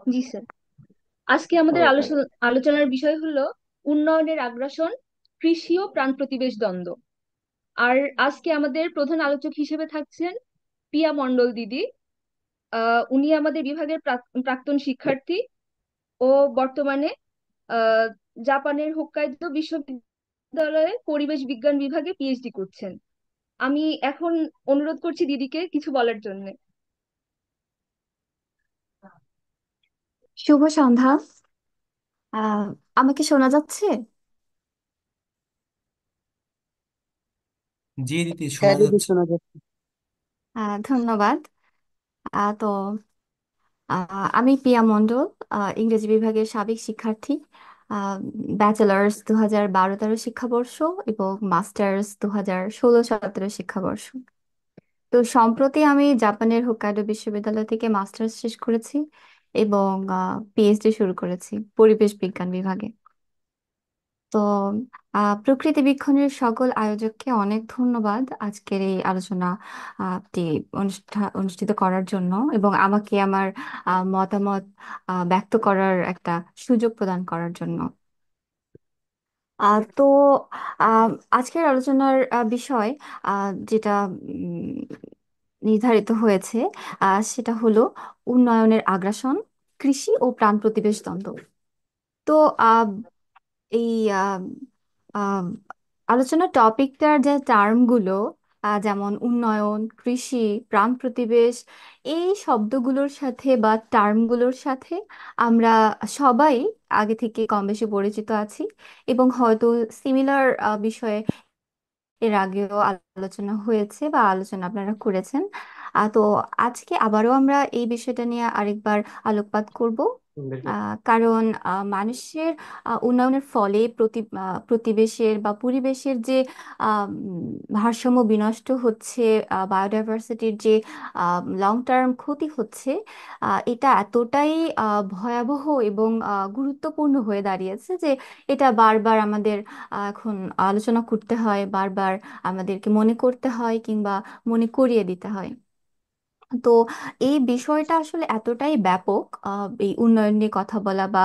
জি sir. আজকে আমাদের আলোচনার বিষয় হলো উন্নয়নের আগ্রাসন, কৃষি ও প্রাণ প্রতিবেশ দ্বন্দ্ব। আর আজকে আমাদের প্রধান আলোচক হিসেবে থাকছেন পিয়া মণ্ডল দিদি। উনি আমাদের বিভাগের প্রাক্তন শিক্ষার্থী ও বর্তমানে আহ জাপানের হোক্কাইদো বিশ্ববিদ্যালয়ে পরিবেশ বিজ্ঞান বিভাগে পিএইচডি করছেন। আমি এখন অনুরোধ করছি দিদিকে কিছু বলার জন্য। শুভ সন্ধ্যা। আহ আমাকে শোনা যাচ্ছে? জি দিদি, হ্যাঁ শোনা দিদি, যাচ্ছে। শোনা যাচ্ছে। ধন্যবাদ। তো আমি পিয়া মণ্ডল, ইংরেজি বিভাগের সাবেক শিক্ষার্থী। ব্যাচেলার্স 2012-13 শিক্ষাবর্ষ এবং মাস্টার্স 2016-17 শিক্ষাবর্ষ। তো সম্প্রতি আমি জাপানের হোক্কাইডো বিশ্ববিদ্যালয় থেকে মাস্টার্স শেষ করেছি এবং পিএইচডি শুরু করেছি পরিবেশ বিজ্ঞান বিভাগে। তো প্রকৃতি বীক্ষণের সকল আয়োজককে অনেক ধন্যবাদ আজকের এই আলোচনা টি অনুষ্ঠিত করার জন্য এবং আমাকে আমার মতামত ব্যক্ত করার একটা সুযোগ প্রদান করার জন্য। তো আহ, আজকের আলোচনার বিষয় যেটা উম, নির্ধারিত হয়েছে সেটা হলো উন্নয়নের আগ্রাসন, কৃষি ও প্রাণ প্রতিবেশ দ্বন্দ্ব। তো এই আহ, আহ, আলোচনার টপিকটার যে টার্মগুলো যেমন উন্নয়ন, কৃষি, প্রাণ প্রতিবেশ, এই শব্দগুলোর সাথে বা টার্মগুলোর সাথে আমরা সবাই আগে থেকে কম বেশি পরিচিত আছি এবং হয়তো সিমিলার বিষয়ে এর আগেও আলোচনা হয়েছে বা আলোচনা আপনারা করেছেন। তো আজকে আবারও আমরা এই বিষয়টা নিয়ে আরেকবার আলোকপাত করব। কারণ মানুষের উন্নয়নের ফলে প্রতিবেশের বা পরিবেশের যে ভারসাম্য বিনষ্ট হচ্ছে, বায়োডাইভার্সিটির যে লং টার্ম ক্ষতি হচ্ছে, এটা এতটাই ভয়াবহ এবং গুরুত্বপূর্ণ হয়ে দাঁড়িয়েছে যে এটা বারবার আমাদের এখন আলোচনা করতে হয়, বারবার আমাদেরকে মনে করতে হয় কিংবা মনে করিয়ে দিতে হয়। তো এই বিষয়টা আসলে এতটাই ব্যাপক, এই উন্নয়ন নিয়ে কথা বলা বা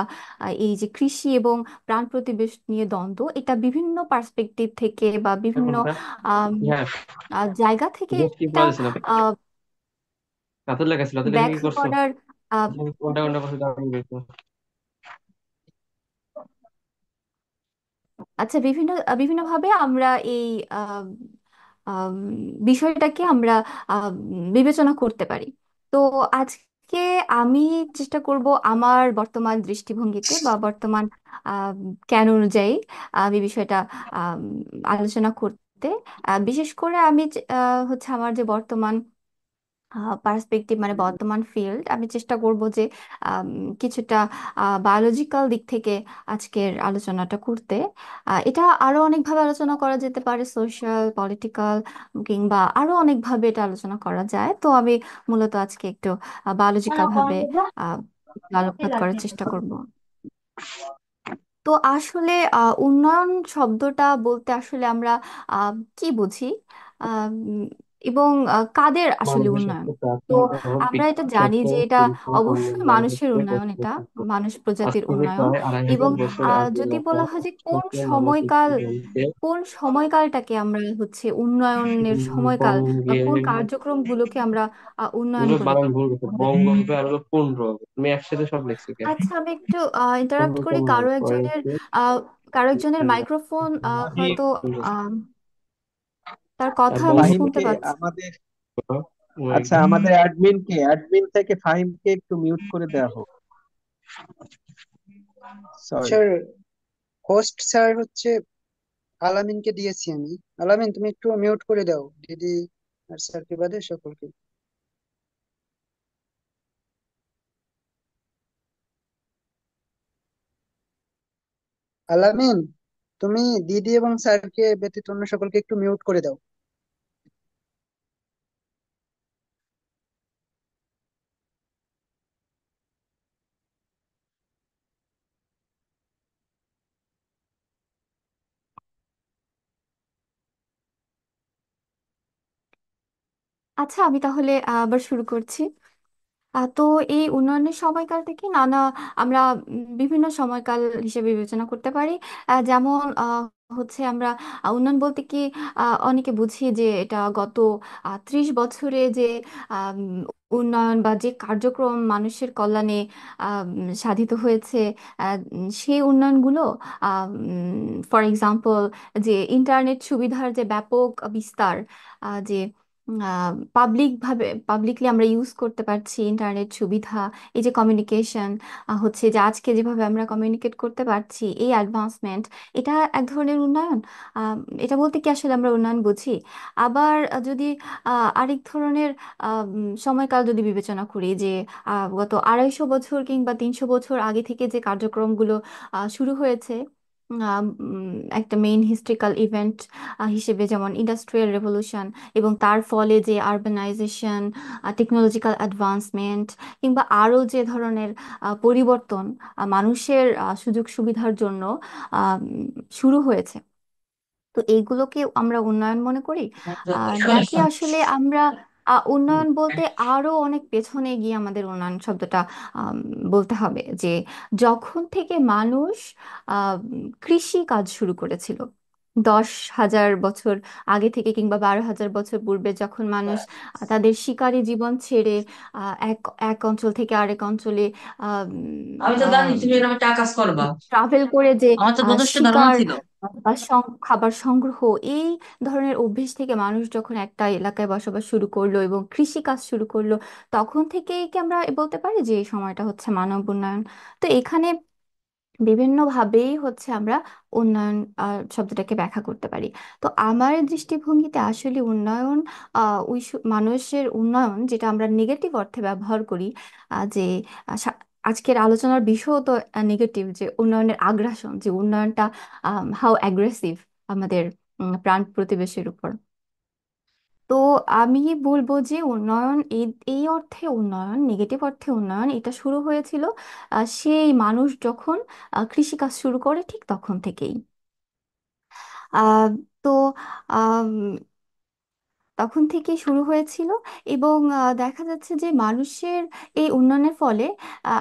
এই যে কৃষি এবং প্রাণ প্রতিবেশ নিয়ে দ্বন্দ্ব, এটা বিভিন্ন পার্সপেক্টিভ থেকে বা বিভিন্ন কোনটা? আম, হ্যাঁ, জায়গা থেকে জাস্ট কি এটা পড়া যাচ্ছে না। আহ, রাতের লেখা ছিল, রাতের লেখা কি ব্যাখ্যা করছো? করার কোনটা কোনটা করছো দারুণ করছো। আচ্ছা, বিভিন্নভাবে আমরা এই আহ, আম, বিষয়টাকে আমরা আহ, বিবেচনা করতে পারি। তো আজকে আমি চেষ্টা করব আমার বর্তমান দৃষ্টিভঙ্গিতে বা বর্তমান আম, জ্ঞান অনুযায়ী আমি বিষয়টা আম, আলোচনা করতে। বিশেষ করে আমি হচ্ছে আমার যে বর্তমান পার্সপেক্টিভ মানে বর্তমান ফিল্ড, আমি চেষ্টা করব যে আম, কিছুটা বায়োলজিক্যাল দিক থেকে আজকের আলোচনাটা করতে। এটা আরো অনেকভাবে আলোচনা করা যেতে পারে, সোশ্যাল, পলিটিক্যাল কিংবা আরো অনেকভাবে এটা আলোচনা করা যায়। তো আমি মূলত আজকে একটু বায়োলজিক্যাল ভাবে আহ, আলোকপাত করার চেষ্টা করব। তো আসলে উন্নয়ন শব্দটা বলতে আসলে আমরা কি বুঝি, উম, এবং কাদের আসলে মানবিক উন্নয়ন? স্বাস্থ্য, তো প্রাথমিক ও আমরা এটা জানি স্বাস্থ্য যে এটা পরীক্ষা অবশ্যই অঙ্গনওয়াড়ি মানুষের হচ্ছে উন্নয়ন, এটা পশ্চিমবঙ্গ। মানুষ প্রজাতির বাস্তবিক উন্নয়ন। প্রায় 2,500 এবং বছর আগে যদি লেখা বলা হয় যে থেকে মানবিক জীবনকে কোন সময়কালটাকে আমরা হচ্ছে উন্নয়নের সময়কাল বা বঙ্গে, কোন কার্যক্রমগুলোকে আমরা উন্নয়ন এগুলো বলি। বানান ভুল করছে, বঙ্গ হবে আর হলো পূর্ণ হবে। তুমি একসাথে সব লিখছো কেন? আচ্ছা, আমি একটু ইন্টারাপ্ট বঙ্গ করি। কেমন হবে পরে হচ্ছে আহ, কারো একজনের মাইক্রোফোন হয়তো আহ, তার আর কথা আমি বঙ্গ শুনতে থেকে পাচ্ছি। আমাদের, আচ্ছা আমাদের অ্যাডমিন থেকে ফাহিমকে একটু মিউট করে দেওয়া হোক। সরি। স্যার, হোস্ট স্যার হচ্ছে আলামিনকে দিয়েছি আমি। আলামিন, তুমি একটু মিউট করে দাও দিদি আর স্যারকে বাদে সকলকে। আলামিন, তুমি দিদি এবং স্যারকে ব্যতীত অন্য সকলকে একটু মিউট করে দাও। আচ্ছা, আমি তাহলে আবার শুরু করছি। তো এই উন্নয়নের সময়কাল থেকে আমরা বিভিন্ন সময়কাল হিসেবে বিবেচনা করতে পারি। যেমন হচ্ছে আমরা উন্নয়ন বলতে কি অনেকে বুঝি যে এটা গত 30 বছরে যে আম, উন্নয়ন বা যে কার্যক্রম মানুষের কল্যাণে সাধিত হয়েছে, সেই উন্নয়নগুলো, ফর এক্সাম্পল, যে ইন্টারনেট সুবিধার যে ব্যাপক বিস্তার, যে পাবলিকলি আমরা ইউজ করতে পারছি ইন্টারনেট সুবিধা, এই যে কমিউনিকেশন হচ্ছে, যে আজকে যেভাবে আমরা কমিউনিকেট করতে পারছি, এই অ্যাডভান্সমেন্ট, এটা এক ধরনের উন্নয়ন। আহ, এটা বলতে কি আসলে আমরা উন্নয়ন বুঝি। আবার যদি আরেক ধরনের সময়কাল যদি বিবেচনা করি, যে গত 250 বছর কিংবা 300 বছর আগে থেকে যে কার্যক্রমগুলো শুরু হয়েছে, একটা মেইন হিস্ট্রিক্যাল ইভেন্ট হিসেবে, যেমন ইন্ডাস্ট্রিয়াল রেভলিউশন, এবং তার ফলে যে আরবানাইজেশন, টেকনোলজিক্যাল অ্যাডভান্সমেন্ট, কিংবা আরও যে ধরনের পরিবর্তন মানুষের সুযোগ সুবিধার জন্য শুরু হয়েছে, তো এইগুলোকে আমরা উন্নয়ন মনে করি। নাকি আসলে আমরা উন্নয়ন বলতে আরো অনেক পেছনে গিয়ে আমাদের উন্নয়ন শব্দটা আম, বলতে হবে, যে যখন থেকে মানুষ কৃষি কাজ শুরু করেছিল, 10,000 বছর আগে থেকে, কিংবা 12,000 বছর পূর্বে, যখন মানুষ তাদের শিকারী জীবন ছেড়ে এক এক অঞ্চল থেকে আরেক অঞ্চলে আমি তো জানি তুমি এরকম একটা কাজ করবা। ট্রাভেল করে যে আমার তো যথেষ্ট ধারণা শিকার ছিল। বা খাবার সংগ্রহ, এই ধরনের অভ্যেস থেকে মানুষ যখন একটা এলাকায় বসবাস শুরু করলো এবং কৃষি কাজ শুরু করলো, তখন থেকেই কি আমরা বলতে পারি যে এই সময়টা হচ্ছে মানব উন্নয়ন? তো এখানে বিভিন্নভাবেই হচ্ছে আমরা উন্নয়ন শব্দটাকে ব্যাখ্যা করতে পারি। তো আমার দৃষ্টিভঙ্গিতে আসলে উন্নয়ন, মানুষের উন্নয়ন যেটা আমরা নেগেটিভ অর্থে ব্যবহার করি, যে আজকের আলোচনার বিষয় তো নেগেটিভ, যে উন্নয়নের আগ্রাসন, যে উন্নয়নটা হাউ অ্যাগ্রেসিভ আমাদের প্রাণ প্রতিবেশীর উপর। তো আমি বলবো যে উন্নয়ন, এই এই অর্থে উন্নয়ন, নেগেটিভ অর্থে উন্নয়ন, এটা শুরু হয়েছিল সেই মানুষ যখন কৃষিকাজ শুরু করে, ঠিক তখন থেকেই। আহ, তো আম, তখন থেকেই শুরু হয়েছিল। এবং দেখা যাচ্ছে যে মানুষের এই উন্নয়নের ফলে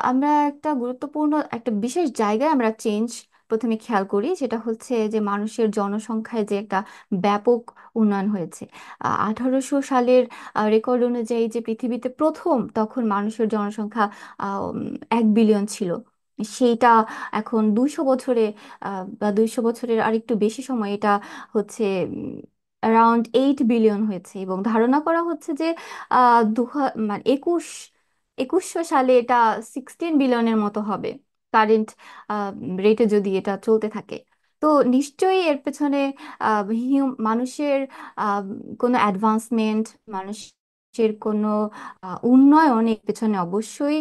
আমরা একটা গুরুত্বপূর্ণ, একটা বিশেষ জায়গায় আমরা চেঞ্জ প্রথমে খেয়াল করি, সেটা হচ্ছে যে মানুষের জনসংখ্যায় যে একটা ব্যাপক উন্নয়ন হয়েছে। 1800 সালের রেকর্ড অনুযায়ী, যে পৃথিবীতে প্রথম তখন মানুষের জনসংখ্যা 1 বিলিয়ন ছিল, সেইটা এখন 200 বছরে, বা 200 বছরের আরেকটু বেশি সময়, এটা হচ্ছে অ্যারাউন্ড 8 বিলিয়ন হয়েছে। এবং ধারণা করা হচ্ছে যে মানে 2100 সালে এটা 16 বিলিয়নের মতো হবে, কারেন্ট রেটে যদি এটা চলতে থাকে। তো নিশ্চয়ই এর পেছনে মানুষের আহ, কোনো অ্যাডভান্সমেন্ট, মানুষের কোনো উন্নয়ন এর পেছনে অবশ্যই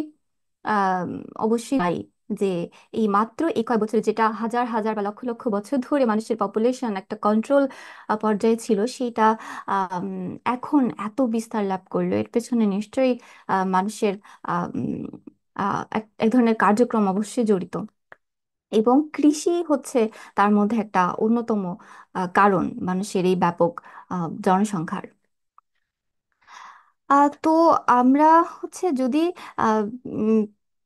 আহ, অবশ্যই দায়ী। যে এই মাত্র এই কয়েক বছরে, যেটা হাজার হাজার বা লক্ষ লক্ষ বছর ধরে মানুষের পপুলেশন একটা কন্ট্রোল পর্যায়ে ছিল, সেটা আম, এখন এত বিস্তার লাভ করলো, এর পেছনে নিশ্চয়ই মানুষের আম, এক এক ধরনের কার্যক্রম অবশ্যই জড়িত। এবং কৃষি হচ্ছে তার মধ্যে একটা অন্যতম কারণ মানুষের এই ব্যাপক জনসংখ্যার। তো আমরা হচ্ছে যদি আহ, উম,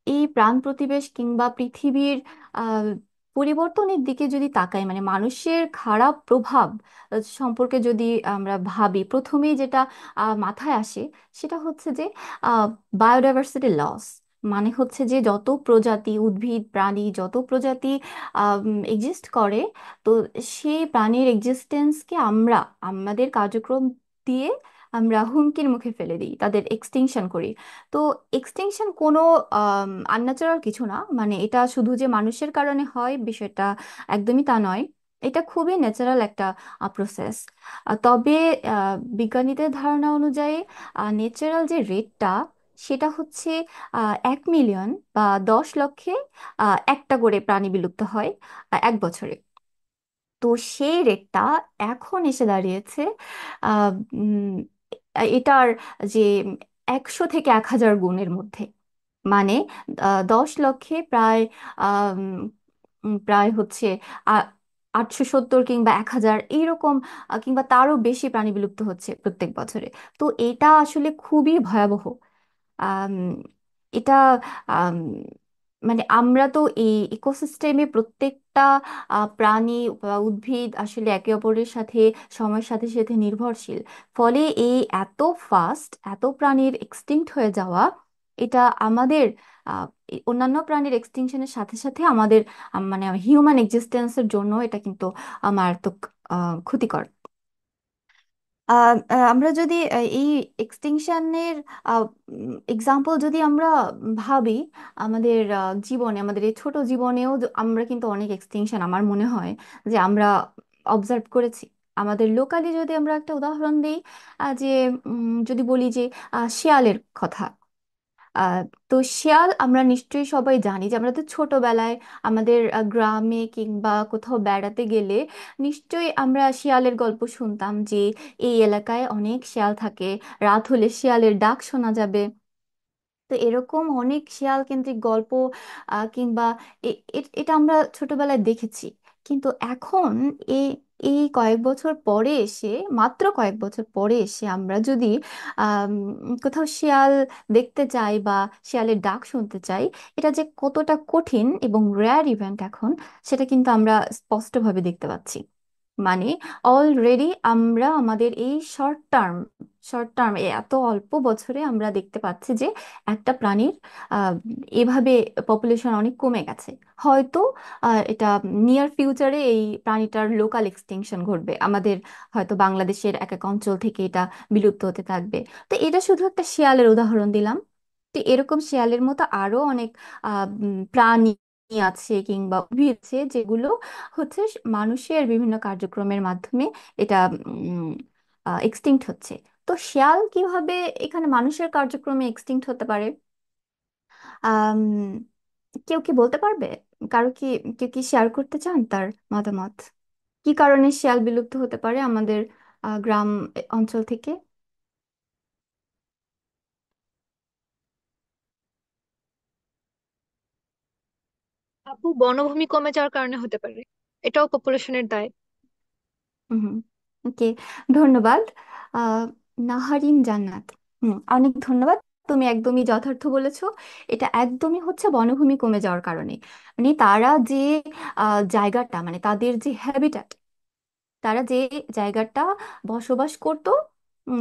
এই প্রাণ প্রতিবেশ কিংবা পৃথিবীর আহ, পরিবর্তনের দিকে যদি তাকাই, মানে মানুষের খারাপ প্রভাব সম্পর্কে যদি আমরা ভাবি, প্রথমেই যেটা মাথায় আসে সেটা হচ্ছে যে বায়োডাইভার্সিটি লস। মানে হচ্ছে যে যত প্রজাতি, উদ্ভিদ প্রাণী, যত প্রজাতি এক্সিস্ট করে, তো সেই প্রাণীর এক্সিস্টেন্সকে আমরা আমাদের কার্যক্রম দিয়ে আমরা হুমকির মুখে ফেলে দিই, তাদের এক্সটিংশন করি। তো এক্সটিংশন কোনো আনন্যাচারাল কিছু না, মানে এটা শুধু যে মানুষের কারণে হয় বিষয়টা একদমই তা নয়। এটা খুবই ন্যাচারাল একটা প্রসেস। তবে বিজ্ঞানীদের ধারণা অনুযায়ী ন্যাচারাল যে রেটটা, সেটা হচ্ছে 1 মিলিয়ন বা 10 লক্ষে একটা করে প্রাণী বিলুপ্ত হয় 1 বছরে। তো সেই রেটটা এখন এসে দাঁড়িয়েছে আহ, উম, এটার যে 100 থেকে 1,000 গুণের মধ্যে। মানে 10 লক্ষে প্রায় আম, প্রায় হচ্ছে আ- 870 কিংবা 1,000 এইরকম, কিংবা তারও বেশি প্রাণী বিলুপ্ত হচ্ছে প্রত্যেক বছরে। তো এটা আসলে খুবই ভয়াবহ। এটা আম, মানে আমরা তো এই ইকোসিস্টেমে প্রত্যেকটা প্রাণী বা উদ্ভিদ আসলে একে অপরের সাথে সময়ের সাথে সাথে নির্ভরশীল। ফলে এই এত ফাস্ট এত প্রাণীর এক্সটিংক্ট হয়ে যাওয়া, এটা আমাদের এই অন্যান্য প্রাণীর এক্সটিংশনের সাথে সাথে আমাদের মানে হিউম্যান এক্সিস্টেন্সের জন্য এটা কিন্তু মারাত্মক ক্ষতিকর। আমরা যদি এই এক্সটিংশনের এক্সাম্পল যদি আমরা ভাবি, আমাদের জীবনে, আমাদের এই ছোট জীবনেও আমরা কিন্তু অনেক এক্সটিংশন আমার মনে হয় যে আমরা অবজার্ভ করেছি। আমাদের লোকালি যদি আমরা একটা উদাহরণ দিই, যে যদি বলি যে শিয়ালের কথা। আহ, তো শিয়াল আমরা নিশ্চয়ই সবাই জানি যে আমরা তো ছোটবেলায় আমাদের গ্রামে কিংবা কোথাও বেড়াতে গেলে নিশ্চয়ই আমরা শিয়ালের গল্প শুনতাম যে এই এলাকায় অনেক শিয়াল থাকে, রাত হলে শিয়ালের ডাক শোনা যাবে। তো এরকম অনেক শিয়াল কেন্দ্রিক গল্প কিংবা এটা আমরা ছোটবেলায় দেখেছি। কিন্তু এখন এই এই কয়েক বছর পরে এসে, মাত্র কয়েক বছর পরে এসে আমরা যদি আম, কোথাও শিয়াল দেখতে চাই বা শিয়ালের ডাক শুনতে চাই, এটা যে কতটা কঠিন এবং রেয়ার ইভেন্ট এখন, সেটা কিন্তু আমরা স্পষ্টভাবে দেখতে পাচ্ছি। মানে অলরেডি আমরা আমাদের এই শর্ট টার্ম এত অল্প বছরে আমরা দেখতে পাচ্ছি যে একটা প্রাণীর আহ, এভাবে পপুলেশন অনেক কমে গেছে। হয়তো এটা নিয়ার ফিউচারে এই প্রাণীটার লোকাল এক্সটিংশন ঘটবে, আমাদের হয়তো বাংলাদেশের এক এক অঞ্চল থেকে এটা বিলুপ্ত হতে থাকবে। তো এটা শুধু একটা শিয়ালের উদাহরণ দিলাম। তো এরকম শিয়ালের মতো আরো অনেক প্রাণী আছে কিংবা উদ্ভিদ আছে যেগুলো হচ্ছে মানুষের বিভিন্ন কার্যক্রমের মাধ্যমে এটা এক্সটিংক্ট হচ্ছে। তো শিয়াল কিভাবে এখানে মানুষের কার্যক্রমে এক্সটিংক্ট হতে পারে? আম, কেউ কি বলতে পারবে? কারো কি, কেউ কি শেয়ার করতে চান তার মতামত? কি কারণে শিয়াল বিলুপ্ত হতে পারে আমাদের গ্রাম অঞ্চল থেকে? আপু, বনভূমি কমে যাওয়ার কারণে হতে পারে। এটাও পপুলেশনের দায়। হুম। ওকে, ধন্যবাদ। আহ নাহারিন জান্নাত, অনেক ধন্যবাদ। তুমি একদমই যথার্থ বলেছো। এটা একদমই হচ্ছে বনভূমি কমে যাওয়ার কারণে। মানে তারা যে জায়গাটা, মানে তাদের যে হ্যাবিটাট, তারা যে জায়গাটা বসবাস করত,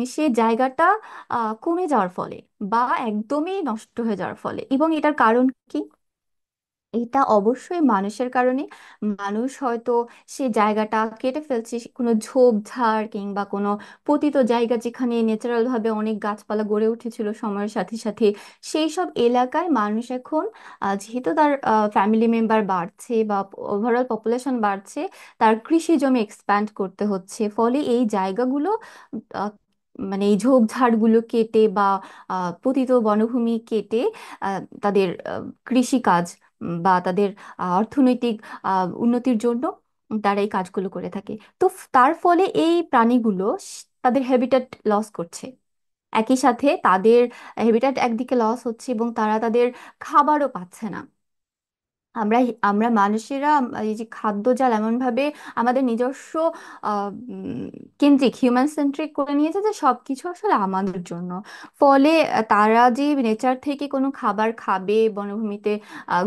সে জায়গাটা কমে যাওয়ার ফলে বা একদমই নষ্ট হয়ে যাওয়ার ফলে। এবং এটার কারণ কি? এটা অবশ্যই মানুষের কারণে। মানুষ হয়তো সে জায়গাটা কেটে ফেলছে, কোনো ঝোপঝাড় কিংবা কোনো পতিত জায়গা যেখানে ন্যাচারাল ভাবে অনেক গাছপালা গড়ে উঠেছিল সময়ের সাথে সাথে, সেই সব এলাকায় মানুষ এখন যেহেতু তার ফ্যামিলি মেম্বার বাড়ছে বা ওভারঅল পপুলেশন বাড়ছে, তার কৃষি জমি এক্সপ্যান্ড করতে হচ্ছে। ফলে এই জায়গাগুলো আহ, মানে এই ঝোপঝাড়গুলো কেটে বা পতিত বনভূমি কেটে তাদের কৃষিকাজ বা তাদের অর্থনৈতিক উন্নতির জন্য তারা এই কাজগুলো করে থাকে। তো তার ফলে এই প্রাণীগুলো তাদের হ্যাবিটাট লস করছে। একই সাথে তাদের হ্যাবিটাট একদিকে লস হচ্ছে এবং তারা তাদের খাবারও পাচ্ছে না। আমরা আমরা মানুষেরা এই যে খাদ্য জাল এমন ভাবে আমাদের নিজস্ব কেন্দ্রিক, হিউম্যান সেন্ট্রিক করে নিয়েছে যে সবকিছু আসলে আমাদের জন্য। ফলে তারা যে নেচার থেকে কোনো খাবার খাবে, বনভূমিতে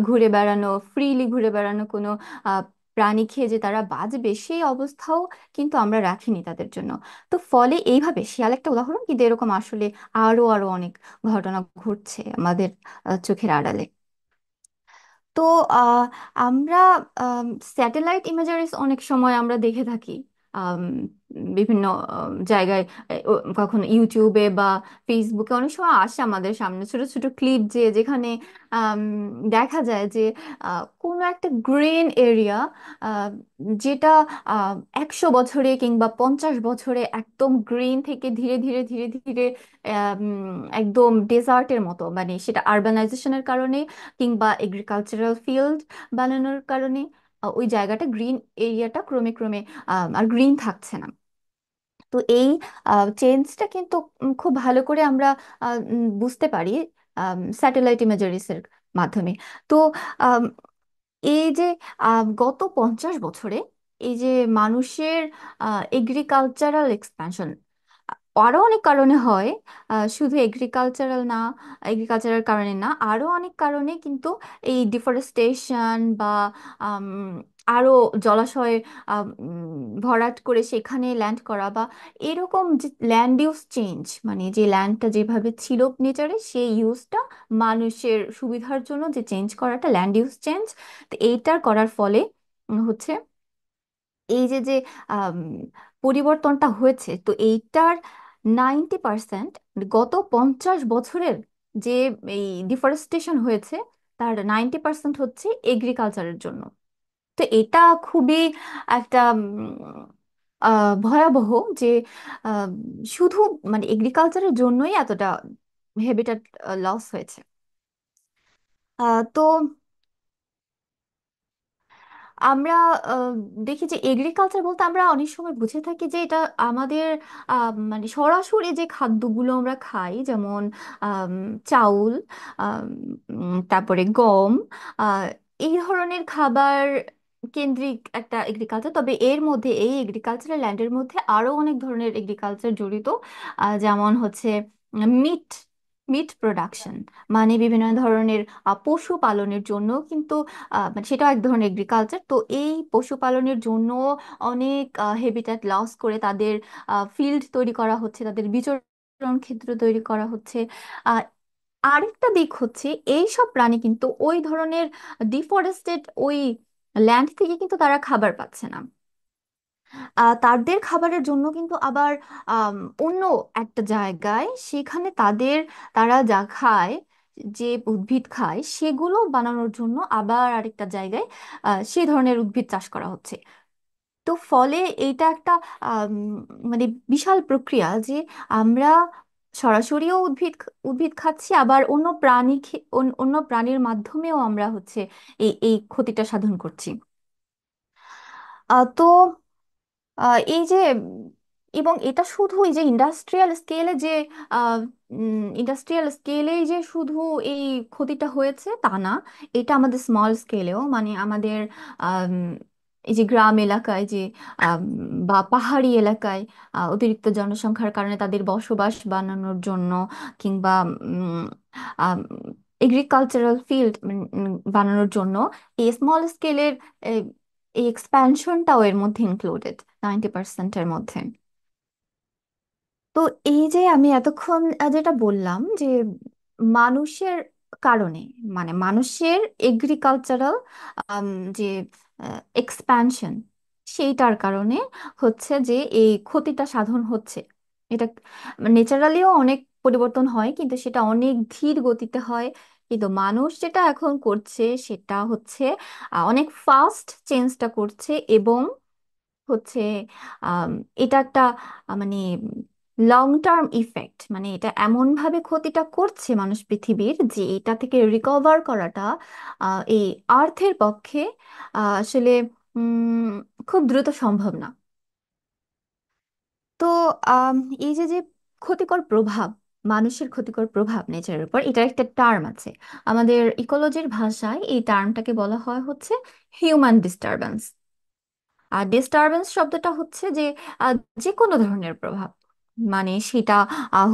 ঘুরে বেড়ানো, ফ্রিলি ঘুরে বেড়ানো, কোনো আহ, প্রাণী খেয়ে যে তারা বাঁচবে, সেই অবস্থাও কিন্তু আমরা রাখিনি তাদের জন্য। তো ফলে এইভাবে শিয়াল একটা উদাহরণ, কিন্তু এরকম আসলে আরো আরো অনেক ঘটনা ঘটছে আমাদের চোখের আড়ালে। তো আহ, আমরা স্যাটেলাইট ইমেজারিজ অনেক সময় আমরা দেখে থাকি আম, বিভিন্ন জায়গায়। কখনো ইউটিউবে বা ফেসবুকে অনেক সময় আসে আমাদের সামনে ছোট ছোট ক্লিপ, যেখানে আম, দেখা যায় যে কোনো একটা গ্রিন এরিয়া, যেটা 100 বছরে কিংবা 50 বছরে একদম গ্রিন থেকে ধীরে ধীরে ধীরে ধীরে একদম ডেজার্টের মতো, মানে সেটা আরবানাইজেশনের কারণে কিংবা এগ্রিকালচারাল ফিল্ড বানানোর কারণে ওই জায়গাটা, গ্রিন এরিয়াটা ক্রমে ক্রমে আর গ্রিন থাকছে না। তো এই চেঞ্জটা কিন্তু খুব ভালো করে আমরা বুঝতে পারি স্যাটেলাইট ইমেজারিসের মাধ্যমে। তো আম, এই যে গত 50 বছরে এই যে মানুষের এগ্রিকালচারাল এক্সপ্যানশন, আরো অনেক কারণে হয়, শুধু এগ্রিকালচারাল কারণে না, আরো অনেক কারণে কিন্তু এই ডিফরেস্টেশন বা আম, আরো জলাশয় ভরাট করে সেখানে ল্যান্ড করা বা এরকম যে ল্যান্ড ইউজ চেঞ্জ, মানে যে ল্যান্ডটা যেভাবে ছিল নেচারে সেই ইউজটা মানুষের সুবিধার জন্য যে চেঞ্জ করাটা ল্যান্ড ইউজ চেঞ্জ। তো এইটার করার ফলে হচ্ছে এই যে যে আম, পরিবর্তনটা হয়েছে, তো এইটার 90% গত 50 বছরের যে এই ডিফরেস্টেশন হয়েছে তার 90% হচ্ছে এগ্রিকালচারের জন্য। তো এটা খুবই একটা ভয়াবহ যে আহ, শুধু মানে এগ্রিকালচারের জন্যই এতটা হ্যাবিটাট লস হয়েছে। তো আমরা আহ, দেখি যে এগ্রিকালচার বলতে আমরা অনেক সময় বুঝে থাকি যে এটা আমাদের মানে সরাসরি যে খাদ্যগুলো আমরা খাই, যেমন আম, চাউল, আম, তারপরে গম, আহ, এই ধরনের খাবার কেন্দ্রিক একটা এগ্রিকালচার। তবে এর মধ্যে এই এগ্রিকালচারাল ল্যান্ডের মধ্যে আরো অনেক ধরনের এগ্রিকালচার জড়িত, যেমন হচ্ছে মিট মিট প্রোডাকশন, মানে বিভিন্ন ধরনের পশু পালনের জন্য কিন্তু মানে সেটাও এক ধরনের এগ্রিকালচার। তো এই পশুপালনের জন্য অনেক হেবিট্যাট লস করে তাদের ফিল্ড তৈরি করা হচ্ছে, তাদের বিচরণ ক্ষেত্র তৈরি করা হচ্ছে। আহ, আরেকটা দিক হচ্ছে এই সব প্রাণী কিন্তু ওই ধরনের ডিফরেস্টেড ওই ল্যান্ড থেকে কিন্তু তারা খাবার পাচ্ছে না। তাদের খাবারের জন্য কিন্তু আবার আম, অন্য একটা জায়গায় সেখানে তারা যা খায়, যে উদ্ভিদ খায় সেগুলো বানানোর জন্য আবার আরেকটা জায়গায় সেই ধরনের উদ্ভিদ চাষ করা হচ্ছে। তো ফলে এইটা একটা আম, মানে বিশাল প্রক্রিয়া যে আমরা সরাসরিও উদ্ভিদ খাচ্ছি, আবার অন্য প্রাণীর মাধ্যমেও আমরা হচ্ছে এই ক্ষতিটা সাধন করছি। তো এই যে এবং এটা শুধু এই যে ইন্ডাস্ট্রিয়াল স্কেলেই যে শুধু এই ক্ষতিটা হয়েছে তা না, এটা আমাদের স্মল স্কেলেও, মানে আমাদের আম, এই যে গ্রাম এলাকায় যে আম, বা পাহাড়ি এলাকায় অতিরিক্ত জনসংখ্যার কারণে তাদের বসবাস বানানোর জন্য কিংবা এগ্রিকালচারাল ফিল্ড বানানোর জন্য এই স্মল স্কেলের এই এক্সপ্যানশনটাও এর মধ্যে ইনক্লুডেড 90%-এর মধ্যে। তো এই যে আমি এতক্ষণ যেটা বললাম যে মানুষের কারণে, মানে মানুষের এগ্রিকালচারাল যে এক্সপ্যানশন, সেইটার কারণে হচ্ছে যে এই ক্ষতিটা সাধন হচ্ছে। এটা নেচারালিও অনেক পরিবর্তন হয় কিন্তু সেটা অনেক ধীর গতিতে হয়। কিন্তু মানুষ যেটা এখন করছে সেটা হচ্ছে অনেক ফাস্ট চেঞ্জটা করছে, এবং হচ্ছে আম, এটা একটা মানে লং টার্ম ইফেক্ট, মানে এটা এমন ভাবে ক্ষতিটা করছে মানুষ পৃথিবীর যে এটা থেকে রিকভার করাটা এই আর্থের পক্ষে আসলে উম, খুব দ্রুত সম্ভব না। তো আম, এই যে যে ক্ষতিকর প্রভাব, মানুষের ক্ষতিকর প্রভাব নেচারের উপর, এটার একটা টার্ম আছে আমাদের ইকোলজির ভাষায়। এই টার্মটাকে বলা হয় হচ্ছে হিউম্যান ডিস্টারবেন্স। আর ডিস্টারবেন্স শব্দটা হচ্ছে যে আহ, যে কোনো ধরনের প্রভাব, মানে সেটা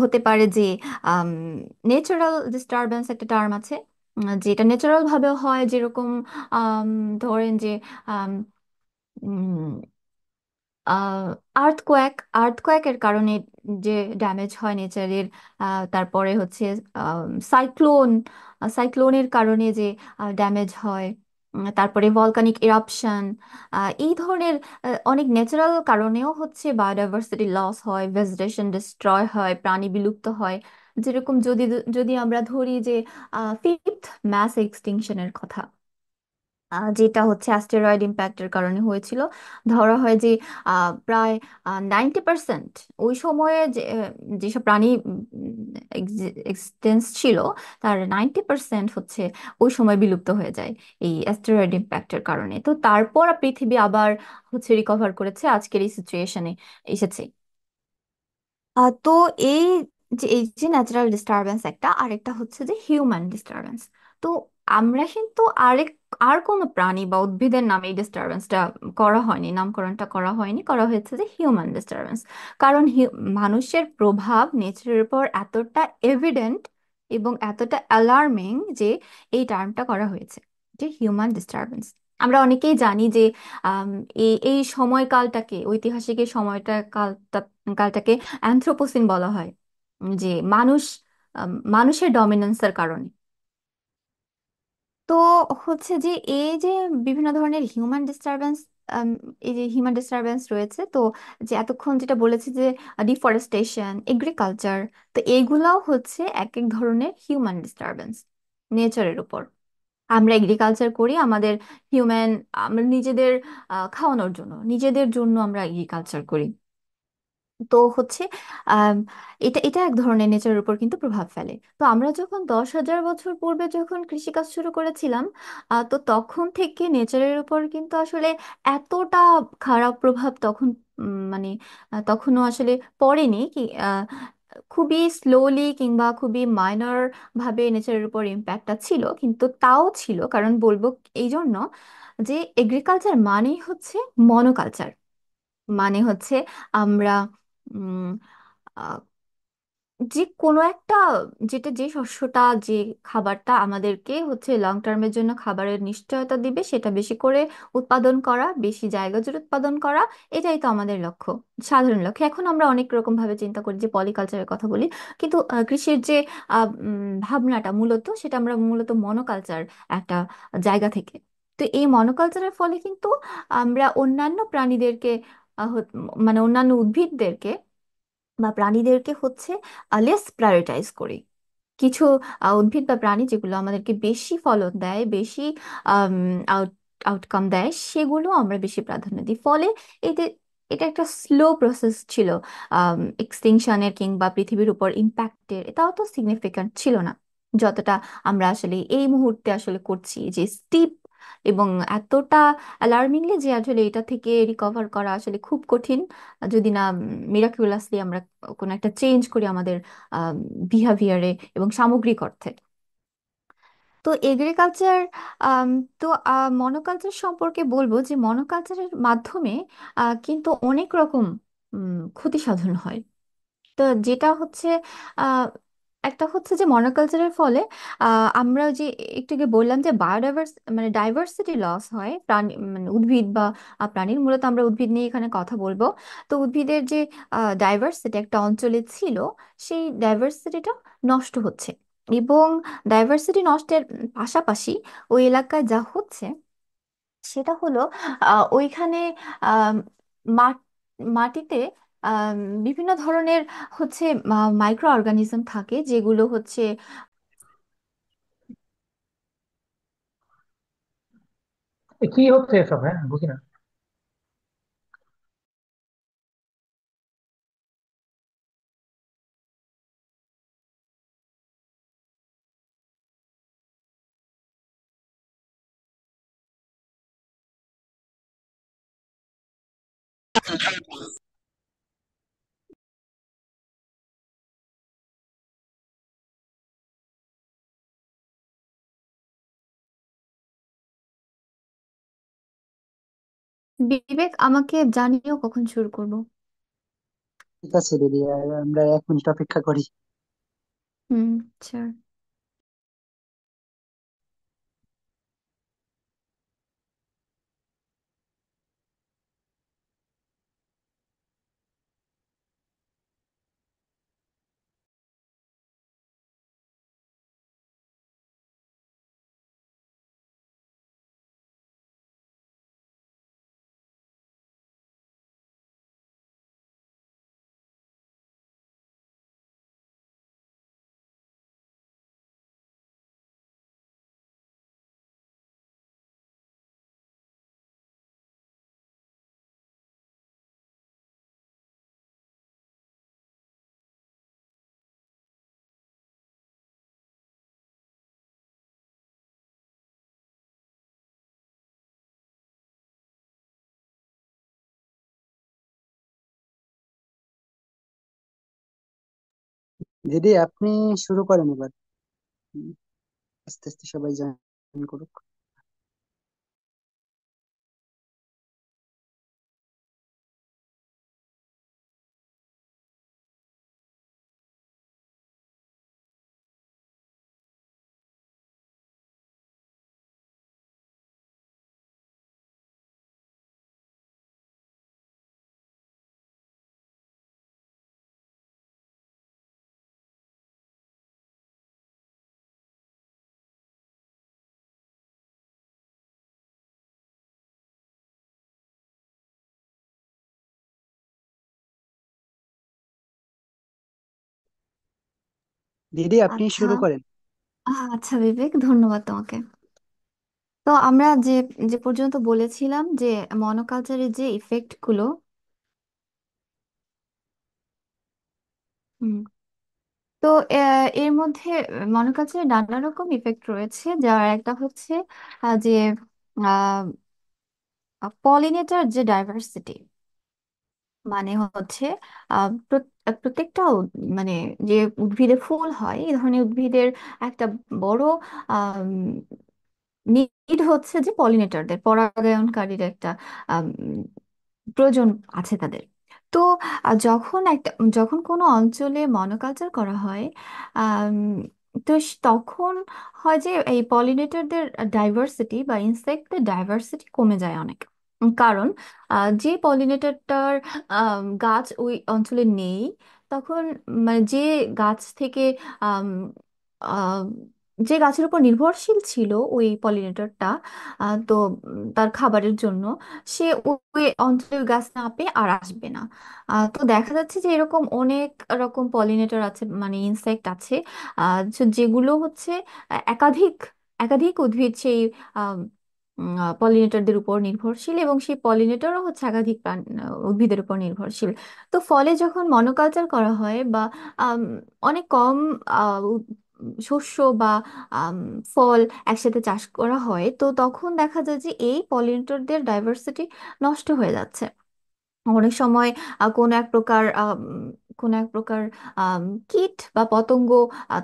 হতে পারে যে নেচারাল ডিস্টারবেন্স একটা টার্ম আছে, যেটা ন্যাচারাল ভাবে হয়, যেরকম আম, ধরেন যে আর্থকোয়াকের কারণে যে ড্যামেজ হয় নেচারের, তারপরে হচ্ছে সাইক্লোন সাইক্লোনের কারণে যে ড্যামেজ হয়, তারপরে ভলকানিক ইরাপশন, এই ধরনের অনেক ন্যাচারাল কারণেও হচ্ছে বায়োডাইভার্সিটি লস হয়, ভেজিটেশন ডিস্ট্রয় হয়, প্রাণী বিলুপ্ত হয়। যেরকম যদি যদি আমরা ধরি যে ফিফথ ম্যাস এক্সটিংশনের কথা, যেটা হচ্ছে অ্যাস্টেরয়েড ইম্প্যাক্টের কারণে হয়েছিল। ধরা হয় যে প্রায় 90% ওই সময়ে যেসব প্রাণী এক্সিস্টেন্স ছিল তার 90% হচ্ছে ওই সময় বিলুপ্ত হয়ে যায় এই অ্যাস্টেরয়েড ইম্প্যাক্টের কারণে। তো তারপর পৃথিবী আবার হচ্ছে রিকভার করেছে, আজকের এই সিচুয়েশনে এসেছে। তো এই এই যে ন্যাচারাল ডিস্টারবেন্স একটা, আরেকটা হচ্ছে যে হিউম্যান ডিস্টারবেন্স। তো আমরা কিন্তু আরেক আর কোনো প্রাণী বা উদ্ভিদের নামে এই ডিস্টারবেন্সটা করা হয়নি, নামকরণটা করা হয়নি, করা হয়েছে যে হিউম্যান ডিস্টারবেন্স। কারণ মানুষের প্রভাব নেচারের উপর এতটা এভিডেন্ট এবং এতটা অ্যালার্মিং যে এই টার্মটা করা হয়েছে, যে হিউম্যান ডিস্টারবেন্স। আমরা অনেকেই জানি যে আম, এই এই সময়কালটাকে, ঐতিহাসিক এই কালটাকে অ্যানথ্রোপোসিন বলা হয়, যে মানুষের ডমিনেন্সের কারণে। তো হচ্ছে যে এই যে বিভিন্ন ধরনের হিউম্যান ডিস্টারবেন্স, এই যে হিউম্যান ডিস্টারবেন্স রয়েছে, তো যে এতক্ষণ যেটা বলেছি যে ডিফরেস্টেশন, এগ্রিকালচার, তো এইগুলাও হচ্ছে এক এক ধরনের হিউম্যান ডিস্টারবেন্স নেচারের উপর। আমরা এগ্রিকালচার করি আমাদের হিউম্যান, আমরা নিজেদের খাওয়ানোর জন্য, নিজেদের জন্য আমরা এগ্রিকালচার করি। তো হচ্ছে আম, এটা এটা এক ধরনের নেচারের উপর কিন্তু প্রভাব ফেলে। তো আমরা যখন 10,000 বছর পূর্বে যখন কৃষিকাজ শুরু করেছিলাম, তো তখন থেকে নেচারের উপর কিন্তু আসলে এতটা খারাপ প্রভাব তখন মানে তখনও আসলে পড়েনি কি। খুবই স্লোলি কিংবা খুবই মাইনর ভাবে নেচারের উপর ইম্প্যাক্টটা ছিল, কিন্তু তাও ছিল। কারণ বলবো এই জন্য যে এগ্রিকালচার মানেই হচ্ছে মনোকালচার, মানে হচ্ছে আমরা উম, আহ, যে কোনো একটা, যেটা যে শস্যটা, যে খাবারটা আমাদেরকে হচ্ছে লং টার্মের জন্য খাবারের নিশ্চয়তা দিবে, সেটা বেশি করে উৎপাদন করা, বেশি জায়গা জুড়ে উৎপাদন করা, এটাই তো আমাদের লক্ষ্য, সাধারণ লক্ষ্য। এখন আমরা অনেক রকম ভাবে চিন্তা করি, যে পলিকালচারের কথা বলি, কিন্তু কৃষির যে ভাবনাটা মূলত, সেটা আমরা মূলত মনোকালচার একটা জায়গা থেকে। তো এই মনোকালচারের ফলে কিন্তু আমরা অন্যান্য প্রাণীদেরকে মানে অন্যান্য উদ্ভিদদেরকে বা প্রাণীদেরকে হচ্ছে লেস প্রায়োরিটাইজ করি। কিছু উদ্ভিদ বা প্রাণী যেগুলো আমাদেরকে বেশি ফলন দেয়, বেশি আউটকাম দেয়, সেগুলো আমরা বেশি প্রাধান্য দিই। ফলে এতে এটা একটা স্লো প্রসেস ছিল এক্সটিংশনের কিংবা পৃথিবীর উপর ইম্প্যাক্টের। এটাও তো সিগনিফিক্যান্ট ছিল না যতটা আমরা আসলে এই মুহূর্তে আসলে করছি, যে স্টিপ এবং এতটা অ্যালার্মিংলি, যে আসলে এটা থেকে রিকভার করা আসলে খুব কঠিন, যদি না মিরাকুলাসলি আমরা কোনো একটা চেঞ্জ করি আমাদের বিহেভিয়ারে এবং সামগ্রিক অর্থে। তো এগ্রিকালচার, তো মনোকালচার সম্পর্কে বলবো যে মনোকালচারের মাধ্যমে কিন্তু অনেক রকম ক্ষতি সাধন হয়। তো যেটা হচ্ছে আহ, একটা হচ্ছে যে মনোকালচারের ফলে আমরা ওই যে একটু আগে বললাম যে মানে ডাইভার্সিটি লস হয় প্রাণী, মানে উদ্ভিদ বা প্রাণীর। মূলত আমরা উদ্ভিদ নিয়ে এখানে কথা বলবো। তো উদ্ভিদের যে ডাইভার্সিটি একটা অঞ্চলে ছিল, সেই ডাইভার্সিটিটা নষ্ট হচ্ছে। এবং ডাইভার্সিটি নষ্টের পাশাপাশি ওই এলাকায় যা হচ্ছে সেটা হলো ওইখানে আম, মা- মাটিতে আম, বিভিন্ন ধরনের হচ্ছে মাইক্রো অর্গানিজম থাকে, যেগুলো হচ্ছে এ কি হচ্ছে এসব? হ্যাঁ, বুঝি না। বিবেক, আমাকে জানিও কখন শুরু করব। ঠিক আছে দিদি, আর আমরা 1 মিনিট অপেক্ষা করি। হুম, আচ্ছা। দিদি আপনি শুরু করেন এবার। হুম, আস্তে আস্তে সবাই জয়েন করুক। দিদি আপনি আচ্ছা। শুরু করেন। আচ্ছা বিবেক, ধন্যবাদ তোমাকে। আচ্ছা বিবেক, ধন্যবাদ তোমাকে। তো আমরা যে যে পর্যন্ত বলেছিলাম যে মনোকালচারের যে ইফেক্ট গুলো, হুম, তো এর মধ্যে মনোকালচারের নানা রকম ইফেক্ট রয়েছে, যার একটা হচ্ছে যে পলিনেটার যে ডাইভার্সিটি, মানে হচ্ছে প্রত্যেকটা মানে যে উদ্ভিদে ফুল হয়, এই ধরনের উদ্ভিদের একটা বড় নিড হচ্ছে যে পলিনেটরদের, পরাগায়নকারীর একটা আম, প্রয়োজন আছে তাদের। তো যখন কোনো অঞ্চলে মনোকালচার করা হয়, আম, তো তখন হয় যে এই পলিনেটরদের ডাইভার্সিটি বা ইনসেক্টদের ডাইভার্সিটি কমে যায় অনেক। কারণ যে পলিনেটরটার গাছ ওই অঞ্চলে নেই, তখন মানে যে গাছ থেকে আম, আহ, যে গাছের উপর নির্ভরশীল ছিল ওই পলিনেটরটা, তো তার খাবারের জন্য, সে ওই অঞ্চলের গাছ না পেয়ে আর আসবে না। তো দেখা যাচ্ছে যে এরকম অনেক রকম পলিনেটর আছে, মানে ইনসেক্ট আছে, যেগুলো হচ্ছে একাধিক একাধিক উদ্ভিদ সেই পলিনেটরদের উপর নির্ভরশীল, এবং সেই পলিনেটরও হচ্ছে একাধিক উদ্ভিদের উপর নির্ভরশীল। তো ফলে যখন মনোকালচার করা হয় বা আম, অনেক কম শস্য বা আম, ফল একসাথে চাষ করা হয়, তো তখন দেখা যায় যে এই পলিনেটরদের ডাইভার্সিটি নষ্ট হয়ে যাচ্ছে। অনেক সময় কোনো এক প্রকার আম, কীট বা পতঙ্গ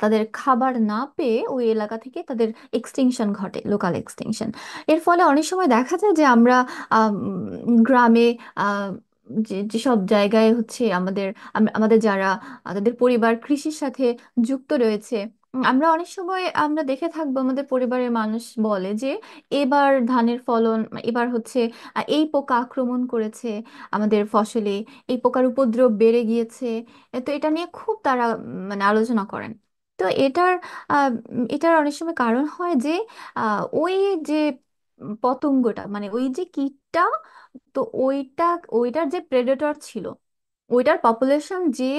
তাদের খাবার না পেয়ে ওই এলাকা থেকে তাদের এক্সটিংশন ঘটে, লোকাল এক্সটিংশন। এর ফলে অনেক সময় দেখা যায় যে আমরা গ্রামে আহ, যেসব জায়গায় হচ্ছে আমাদের যারা তাদের পরিবার কৃষির সাথে যুক্ত রয়েছে, আমরা অনেক সময় আমরা দেখে থাকবো আমাদের পরিবারের মানুষ বলে যে এবার ধানের ফলন, এবার হচ্ছে এই পোকা আক্রমণ করেছে আমাদের ফসলে, এই পোকার উপদ্রব বেড়ে গিয়েছে। তো এটা নিয়ে খুব তারা মানে আলোচনা করেন। তো এটার অনেক সময় কারণ হয় যে ওই যে পতঙ্গটা, মানে ওই যে কীটটা, তো ওইটার যে প্রেডেটর ছিল, ওইটার পপুলেশন যে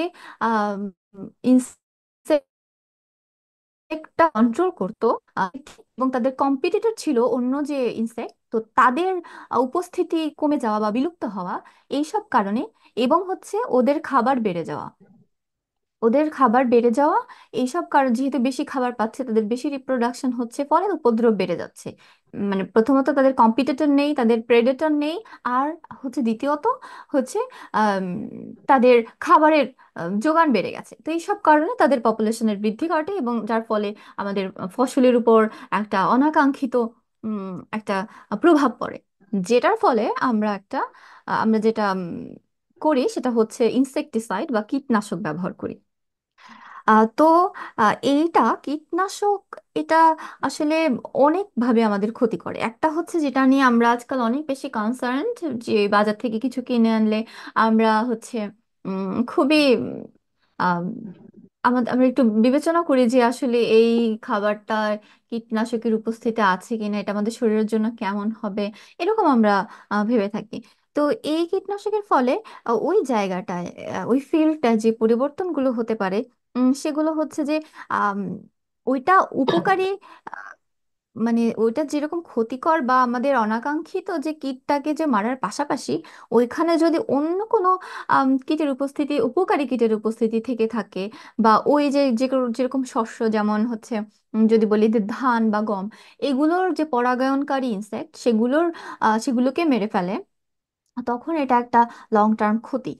ইনসেক্টটা কন্ট্রোল করতো, এবং তাদের কম্পিটিটর ছিল অন্য যে ইনসেক্ট, তো তাদের উপস্থিতি কমে যাওয়া বা বিলুপ্ত হওয়া, এইসব কারণে, এবং হচ্ছে ওদের খাবার বেড়ে যাওয়া, এইসব কারণ, যেহেতু বেশি খাবার পাচ্ছে, তাদের বেশি রিপ্রোডাকশন হচ্ছে, ফলে উপদ্রব বেড়ে যাচ্ছে। মানে প্রথমত তাদের কম্পিটিটর নেই, তাদের প্রেডেটর নেই, আর হচ্ছে দ্বিতীয়ত হচ্ছে আম, তাদের খাবারের যোগান বেড়ে গেছে। তো এইসব কারণে তাদের পপুলেশনের বৃদ্ধি ঘটে, এবং যার ফলে আমাদের ফসলের উপর একটা অনাকাঙ্ক্ষিত একটা প্রভাব পড়ে, যেটার ফলে আমরা যেটা করি সেটা হচ্ছে ইনসেকটিসাইড বা কীটনাশক ব্যবহার করি। তো এইটা কীটনাশক, এটা আসলে অনেকভাবে আমাদের ক্ষতি করে। একটা হচ্ছে যেটা নিয়ে আমরা আজকাল অনেক বেশি কনসার্নড, যে বাজার থেকে কিছু কিনে আনলে আমরা হচ্ছে খুবই আম, আমরা একটু বিবেচনা করি যে আসলে এই খাবারটা কীটনাশকের উপস্থিতি আছে কিনা, এটা আমাদের শরীরের জন্য কেমন হবে, এরকম আমরা ভেবে থাকি। তো এই কীটনাশকের ফলে ওই জায়গাটায়, ওই ফিল্ডটায় যে পরিবর্তনগুলো হতে পারে, সেগুলো হচ্ছে যে আম, ওইটা উপকারী, আহ, মানে ওইটা যেরকম ক্ষতিকর বা আমাদের অনাকাঙ্ক্ষিত যে কীটটাকে যে মারার পাশাপাশি, ওইখানে যদি অন্য কোনো কীটের উপস্থিতি, উপকারী কীটের উপস্থিতি থেকে থাকে, বা ওই যেরকম শস্য, যেমন হচ্ছে যদি বলি যে ধান বা গম, এগুলোর যে পরাগায়নকারী ইনসেক্ট, সেগুলোকে মেরে ফেলে, তখন এটা একটা লং টার্ম ক্ষতি।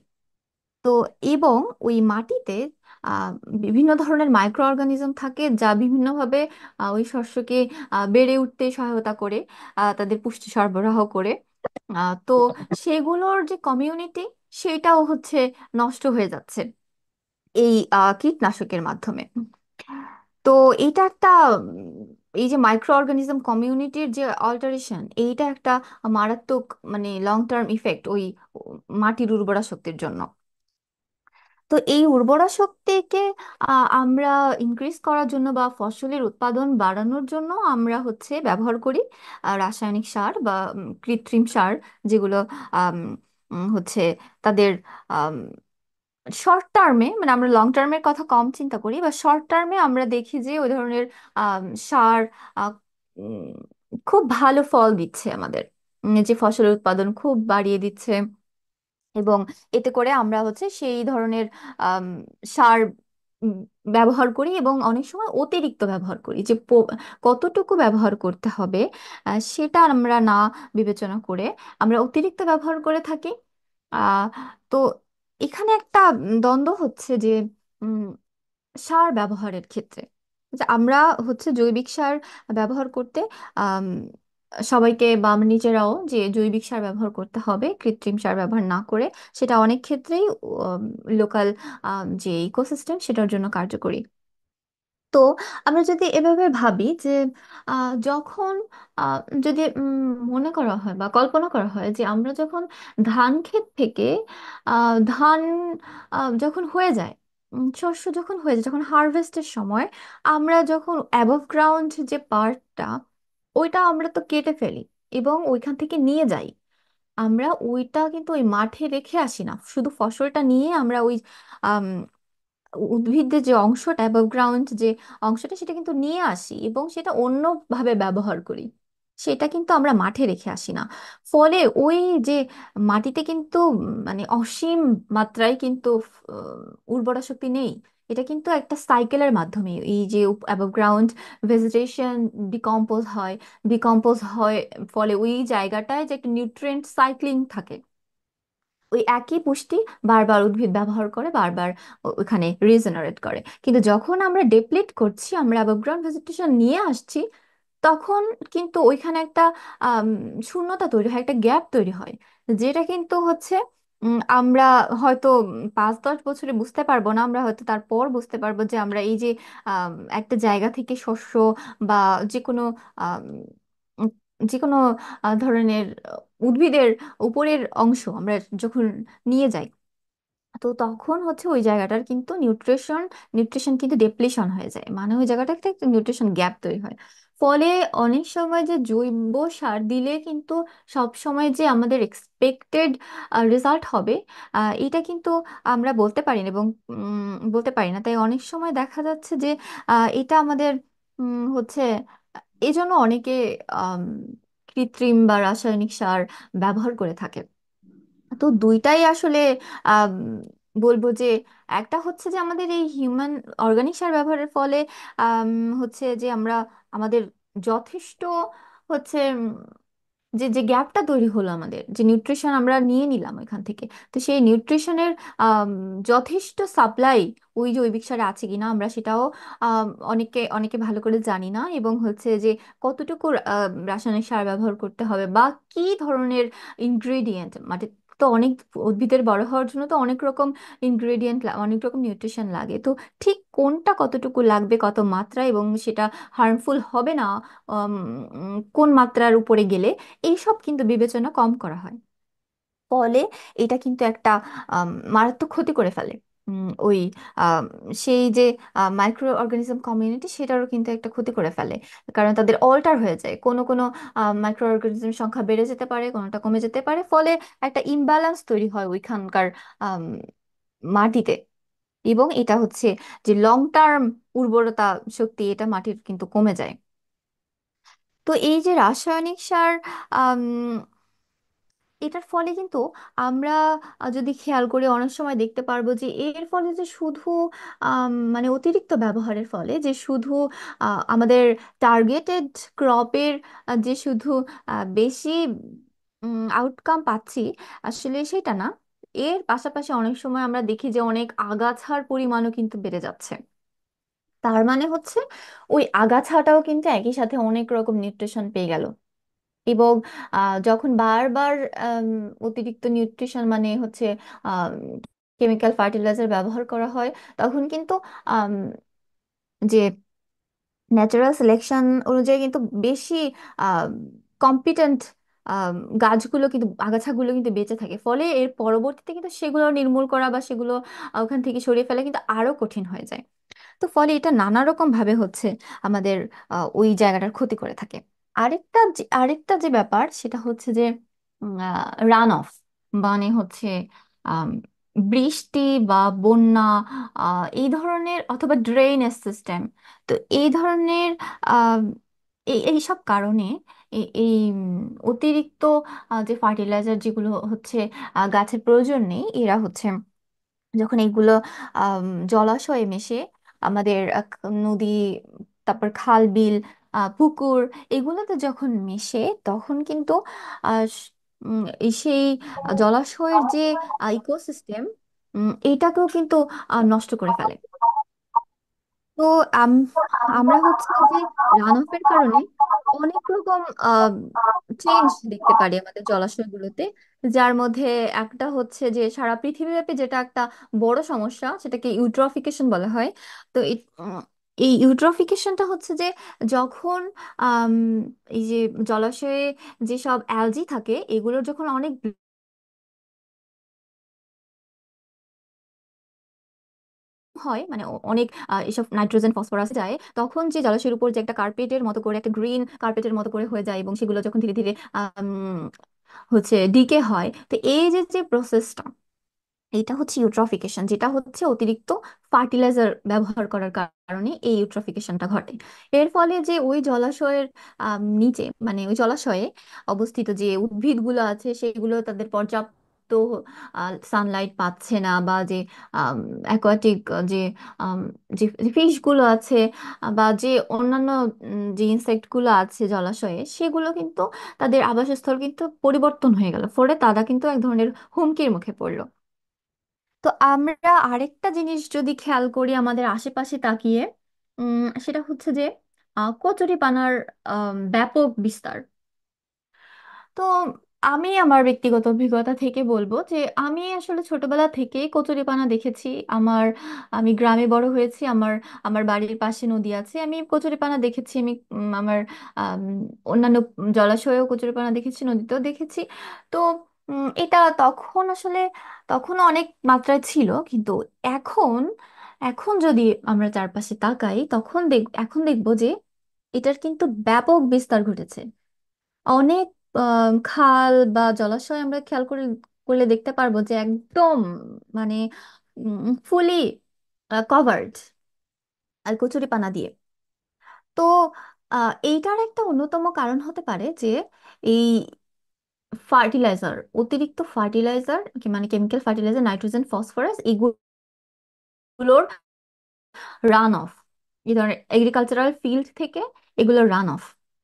তো এবং ওই মাটিতে আহ, বিভিন্ন ধরনের মাইক্রো অর্গানিজম থাকে, যা বিভিন্নভাবে ওই শস্যকে বেড়ে উঠতে সহায়তা করে, তাদের পুষ্টি সরবরাহ করে। তো সেগুলোর যে কমিউনিটি, সেটাও হচ্ছে নষ্ট হয়ে যাচ্ছে এই কীটনাশকের মাধ্যমে। তো এটা একটা এই যে মাইক্রো অর্গানিজম কমিউনিটির যে অল্টারেশন, এইটা একটা মারাত্মক, মানে লং টার্ম ইফেক্ট ওই মাটির উর্বরা শক্তির জন্য। তো এই উর্বরা শক্তিকে আমরা ইনক্রিজ করার জন্য বা ফসলের উৎপাদন বাড়ানোর জন্য আমরা হচ্ছে ব্যবহার করি রাসায়নিক সার বা কৃত্রিম সার, যেগুলো আম, হচ্ছে তাদের শর্ট টার্মে, মানে আমরা লং টার্মের কথা কম চিন্তা করি, বা শর্ট টার্মে আমরা দেখি যে ওই ধরনের সার আহ, উম, খুব ভালো ফল দিচ্ছে আমাদের, যে ফসলের উৎপাদন খুব বাড়িয়ে দিচ্ছে। এবং এতে করে আমরা হচ্ছে সেই ধরনের আম, সার উম, ব্যবহার করি, এবং অনেক সময় অতিরিক্ত ব্যবহার করি, যে কতটুকু ব্যবহার করতে হবে সেটা আমরা না বিবেচনা করে আমরা অতিরিক্ত ব্যবহার করে থাকি। আহ তো এখানে একটা দ্বন্দ্ব হচ্ছে যে উম, সার ব্যবহারের ক্ষেত্রে, যে আমরা হচ্ছে জৈবিক সার ব্যবহার করতে আম, সবাইকে বা আমরা নিজেরাও যে জৈবিক সার ব্যবহার করতে হবে, কৃত্রিম সার ব্যবহার না করে, সেটা অনেক ক্ষেত্রেই লোকাল যে ইকোসিস্টেম সেটার জন্য কার্যকরী। তো আমরা যদি এভাবে ভাবি যে যখন আহ, যদি মনে করা হয় বা কল্পনা করা হয় যে আমরা যখন ধান ক্ষেত থেকে ধান যখন হয়ে যায়, শস্য যখন হয়ে যায়, যখন হারভেস্টের সময় আমরা যখন অ্যাবভ গ্রাউন্ড যে পার্টটা, ওইটা আমরা তো কেটে ফেলি এবং ওইখান থেকে নিয়ে যাই। আমরা ওইটা কিন্তু ওই মাঠে রেখে আসি না, শুধু ফসলটা নিয়ে আমরা ওই উদ্ভিদের যে অংশটা, অ্যাবভ গ্রাউন্ড যে অংশটা, সেটা কিন্তু নিয়ে আসি এবং সেটা অন্যভাবে ব্যবহার করি। সেটা কিন্তু আমরা মাঠে রেখে আসি না। ফলে ওই যে মাটিতে কিন্তু মানে অসীম মাত্রায় কিন্তু উর্বরা শক্তি নেই। এটা কিন্তু একটা সাইকেলের মাধ্যমে এই যে অ্যাবভ গ্রাউন্ড ভেজিটেশন ডিকম্পোজ হয়, ফলে ওই জায়গাটায় যে একটা নিউট্রিয়েন্ট সাইক্লিং থাকে, ওই একই পুষ্টি বারবার উদ্ভিদ ব্যবহার করে, বারবার ওখানে রিজেনারেট করে। কিন্তু যখন আমরা ডেপ্লিট করছি, আমরা অ্যাবাভগ্রাউন্ড ভেজিটেশন নিয়ে আসছি, তখন কিন্তু ওইখানে একটা আম, শূন্যতা তৈরি হয়, একটা গ্যাপ তৈরি হয়, যেটা কিন্তু হচ্ছে আমরা হয়তো 5-10 বছরে বুঝতে পারবো না, আমরা হয়তো তারপর বুঝতে পারবো যে আমরা এই যে একটা জায়গা থেকে শস্য বা যে কোনো আম, উম, যে কোনো ধরনের উদ্ভিদের উপরের অংশ আমরা যখন নিয়ে যাই, তো তখন হচ্ছে ওই জায়গাটার কিন্তু নিউট্রিশন কিন্তু ডেপ্লিশন হয়ে যায়, মানে ওই জায়গাটাতে একটা নিউট্রিশন গ্যাপ তৈরি হয়। ফলে অনেক সময় যে জৈব সার দিলে কিন্তু সব সময় যে আমাদের এক্সপেক্টেড রেজাল্ট হবে, এটা কিন্তু আমরা বলতে পারি না, এবং বলতে পারি না। তাই অনেক সময় দেখা যাচ্ছে যে এটা আমাদের হচ্ছে এই জন্য অনেকে আম, কৃত্রিম বা রাসায়নিক সার ব্যবহার করে থাকে। তো দুইটাই আসলে আম, বলবো যে একটা হচ্ছে যে আমাদের এই হিউম্যান অর্গানিক সার ব্যবহারের ফলে আম, হচ্ছে যে আমরা আমাদের যথেষ্ট হচ্ছে যে যে গ্যাপটা তৈরি হলো, আমাদের যে নিউট্রিশন আমরা নিয়ে নিলাম ওইখান থেকে, তো সেই নিউট্রিশনের যথেষ্ট সাপ্লাই ওই জৈবিক সারে আছে কিনা আমরা সেটাও অনেকে অনেকে ভালো করে জানি না। এবং হচ্ছে যে কতটুকু রাসায়নিক সার ব্যবহার করতে হবে, বা কি ধরনের ইনগ্রেডিয়েন্ট, মানে তো অনেক উদ্ভিদের বড় হওয়ার জন্য তো অনেক রকম ইনগ্রেডিয়েন্ট, অনেক রকম নিউট্রিশন লাগে। তো ঠিক কোনটা কতটুকু লাগবে, কত মাত্রা, এবং সেটা হার্মফুল হবে না কোন মাত্রার উপরে গেলে, এইসব কিন্তু বিবেচনা কম করা হয়। ফলে এটা কিন্তু একটা মারাত্মক ক্ষতি করে ফেলে ওই আম, সেই যে মাইক্রো অর্গানিজম কমিউনিটি, সেটারও কিন্তু একটা ক্ষতি করে ফেলে। কারণ তাদের অল্টার হয়ে যায়, কোনো কোনো মাইক্রো অর্গানিজম সংখ্যা বেড়ে যেতে পারে, কোনোটা কমে যেতে পারে, ফলে একটা ইমব্যালেন্স তৈরি হয় ওইখানকার আম, মাটিতে। এবং এটা হচ্ছে যে লং টার্ম উর্বরতা শক্তি, এটা মাটির কিন্তু কমে যায়। তো এই যে রাসায়নিক সার, এটার ফলে কিন্তু আমরা যদি খেয়াল করে অনেক সময় দেখতে পারবো যে এর ফলে যে শুধু মানে অতিরিক্ত ব্যবহারের ফলে যে শুধু আমাদের টার্গেটেড ক্রপের যে শুধু বেশি আউটকাম পাচ্ছি, আসলে সেটা না। এর পাশাপাশি অনেক সময় আমরা দেখি যে অনেক আগাছার পরিমাণও কিন্তু বেড়ে যাচ্ছে। তার মানে হচ্ছে ওই আগাছাটাও কিন্তু একই সাথে অনেক রকম নিউট্রিশন পেয়ে গেল। এবং যখন বারবার আম, অতিরিক্ত নিউট্রিশন মানে হচ্ছে কেমিক্যাল ফার্টিলাইজার ব্যবহার করা হয়, তখন কিন্তু আম, যে ন্যাচারাল সিলেকশন অনুযায়ী কিন্তু বেশি কম্পিটেন্ট গাছগুলো কিন্তু, আগাছাগুলো কিন্তু বেঁচে থাকে। ফলে এর পরবর্তীতে কিন্তু সেগুলো নির্মূল করা বা সেগুলো ওখান থেকে সরিয়ে ফেলা কিন্তু আরো কঠিন হয়ে যায়। তো ফলে এটা নানা রকম ভাবে হচ্ছে আমাদের ওই জায়গাটার ক্ষতি করে থাকে। আরেকটা যে ব্যাপার, সেটা হচ্ছে যে রান অফ, মানে হচ্ছে বৃষ্টি বা বন্যা, এই ধরনের, অথবা ড্রেনেজ সিস্টেম, তো এই ধরনের আহ, এইসব কারণে এই অতিরিক্ত যে ফার্টিলাইজার যেগুলো হচ্ছে গাছের প্রয়োজন নেই, এরা হচ্ছে যখন এগুলো জলাশয়ে মেশে, আমাদের নদী, তারপর খাল বিল, পুকুর, এগুলোতে যখন মেশে, তখন কিন্তু সেই জলাশয়ের যে ইকোসিস্টেম, এইটাকেও কিন্তু নষ্ট করে ফেলে। তো আম- আমরা হচ্ছে যে রান অফের কারণে অনেক রকম চেঞ্জ দেখতে পারি আমাদের জলাশয়গুলোতে, যার মধ্যে একটা হচ্ছে যে সারা পৃথিবীব্যাপী যেটা একটা বড় সমস্যা, সেটাকে ইউট্রফিকেশন বলা হয়। তো এই ইউট্রফিকেশনটা হচ্ছে যে যখন আম, এই যে জলাশয়ে যেসব অ্যালজি থাকে, এগুলোর যখন অনেক হয়, মানে অনেক এসব নাইট্রোজেন ফসফরাস যায়, তখন যে জলাশয়ের উপর যে একটা কার্পেটের মতো করে, একটা গ্রিন কার্পেটের মতো করে হয়ে যায়, এবং সেগুলো যখন ধীরে ধীরে হচ্ছে ডিকে হয়, তো এই যে যে প্রসেসটা, এটা হচ্ছে ইউট্রফিকেশন, যেটা হচ্ছে অতিরিক্ত ফার্টিলাইজার ব্যবহার করার কারণে এই ইউট্রফিকেশনটা ঘটে। এর ফলে যে ওই জলাশয়ের নিচে, মানে ওই জলাশয়ে অবস্থিত যে উদ্ভিদগুলো আছে, সেগুলো তাদের পর্যাপ্ত সানলাইট পাচ্ছে না, বা যে অ্যাকোয়াটিক যে আম, যে ফিশগুলো আছে, বা যে অন্যান্য যে ইনসেক্টগুলো আছে জলাশয়ে, সেগুলো কিন্তু তাদের আবাসস্থল কিন্তু পরিবর্তন হয়ে গেল, ফলে তারা কিন্তু এক ধরনের হুমকির মুখে পড়লো। তো আমরা আরেকটা জিনিস যদি খেয়াল করি আমাদের আশেপাশে তাকিয়ে, সেটা হচ্ছে যে কচুরিপানার ব্যাপক বিস্তার। তো আমি আমার ব্যক্তিগত অভিজ্ঞতা থেকে বলবো যে আমি আসলে ছোটবেলা থেকেই কচুরিপানা দেখেছি। আমার আমি গ্রামে বড় হয়েছি, আমার আমার বাড়ির পাশে নদী আছে, আমি কচুরিপানা দেখেছি। আমি আমার আম, অন্যান্য জলাশয়েও কচুরিপানা দেখেছি, নদীতেও দেখেছি। তো এটা তখন আসলে, তখনও অনেক মাত্রায় ছিল, কিন্তু এখন এখন যদি আমরা চারপাশে তাকাই, এখন দেখবো যে এটার কিন্তু ব্যাপক বিস্তার ঘটেছে। অনেক খাল বা জলাশয় আমরা খেয়াল করলে দেখতে পারবো যে একদম, মানে ফুলি কভার্ড আর কচুরিপানা দিয়ে। তো এইটার একটা অন্যতম কারণ হতে পারে যে এই ফার্টিলাইজার, অতিরিক্ত ফার্টিলাইজার, মানে কেমিক্যাল ফার্টিলাইজার, নাইট্রোজেন ফসফরাস, এগুলোর রান অফ, এই ধরনের এগ্রিকালচারাল ফিল্ড থেকে এগুলো রান অফ,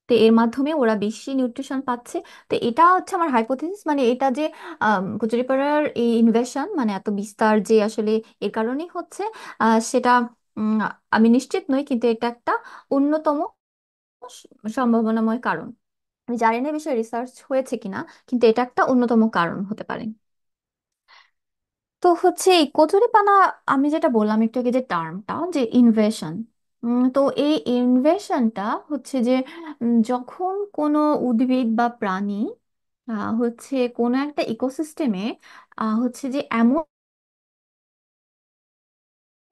তো এর মাধ্যমে ওরা বেশি নিউট্রিশন পাচ্ছে। তো এটা হচ্ছে আমার হাইপোথেসিস, মানে এটা যে কচুরিপানার এই ইনভেশন, মানে এত বিস্তার যে আসলে এর কারণেই হচ্ছে, সেটা উম, আমি নিশ্চিত নই, কিন্তু এটা একটা অন্যতম সম্ভাবনাময় কারণ। আমি জানি না এই বিষয়ে রিসার্চ হয়েছে কিনা, কিন্তু এটা একটা অন্যতম কারণ হতে পারে। তো হচ্ছে এই কচুরিপানা, আমি যেটা বললাম একটু আগে, যে টার্মটা যে ইনভেশন, তো এই ইনভেশনটা হচ্ছে যে যখন কোনো উদ্ভিদ বা প্রাণী হচ্ছে কোনো একটা ইকোসিস্টেমে হচ্ছে যে এমন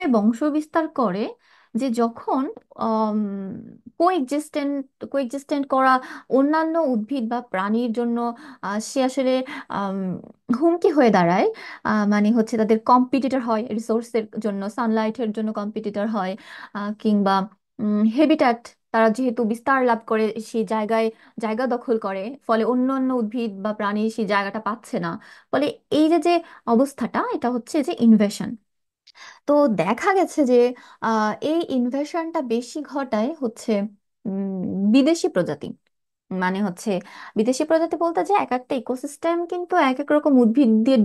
বংশ বিস্তার করে, যে যখন কোএক্সিস্টেন্ট কোএক্সিস্টেন্ট করা অন্যান্য উদ্ভিদ বা প্রাণীর জন্য সে আসলে আম, হুমকি হয়ে দাঁড়ায়। মানে হচ্ছে তাদের কম্পিটিটর হয়, রিসোর্সের জন্য, সানলাইটের জন্য কম্পিটিটর হয়, কিংবা হেবিট্যাট, তারা যেহেতু বিস্তার লাভ করে সেই জায়গায় জায়গা দখল করে, ফলে অন্য অন্য উদ্ভিদ বা প্রাণী সেই জায়গাটা পাচ্ছে না। ফলে এই যে যে অবস্থাটা, এটা হচ্ছে যে ইনভেশন। তো দেখা গেছে যে এই ইনভেশনটা বেশি ঘটায় হচ্ছে বিদেশি প্রজাতি, মানে হচ্ছে বিদেশি প্রজাতি বলতে যে এক একটা ইকোসিস্টেম কিন্তু এক এক রকম উদ্ভিদ দিয়ে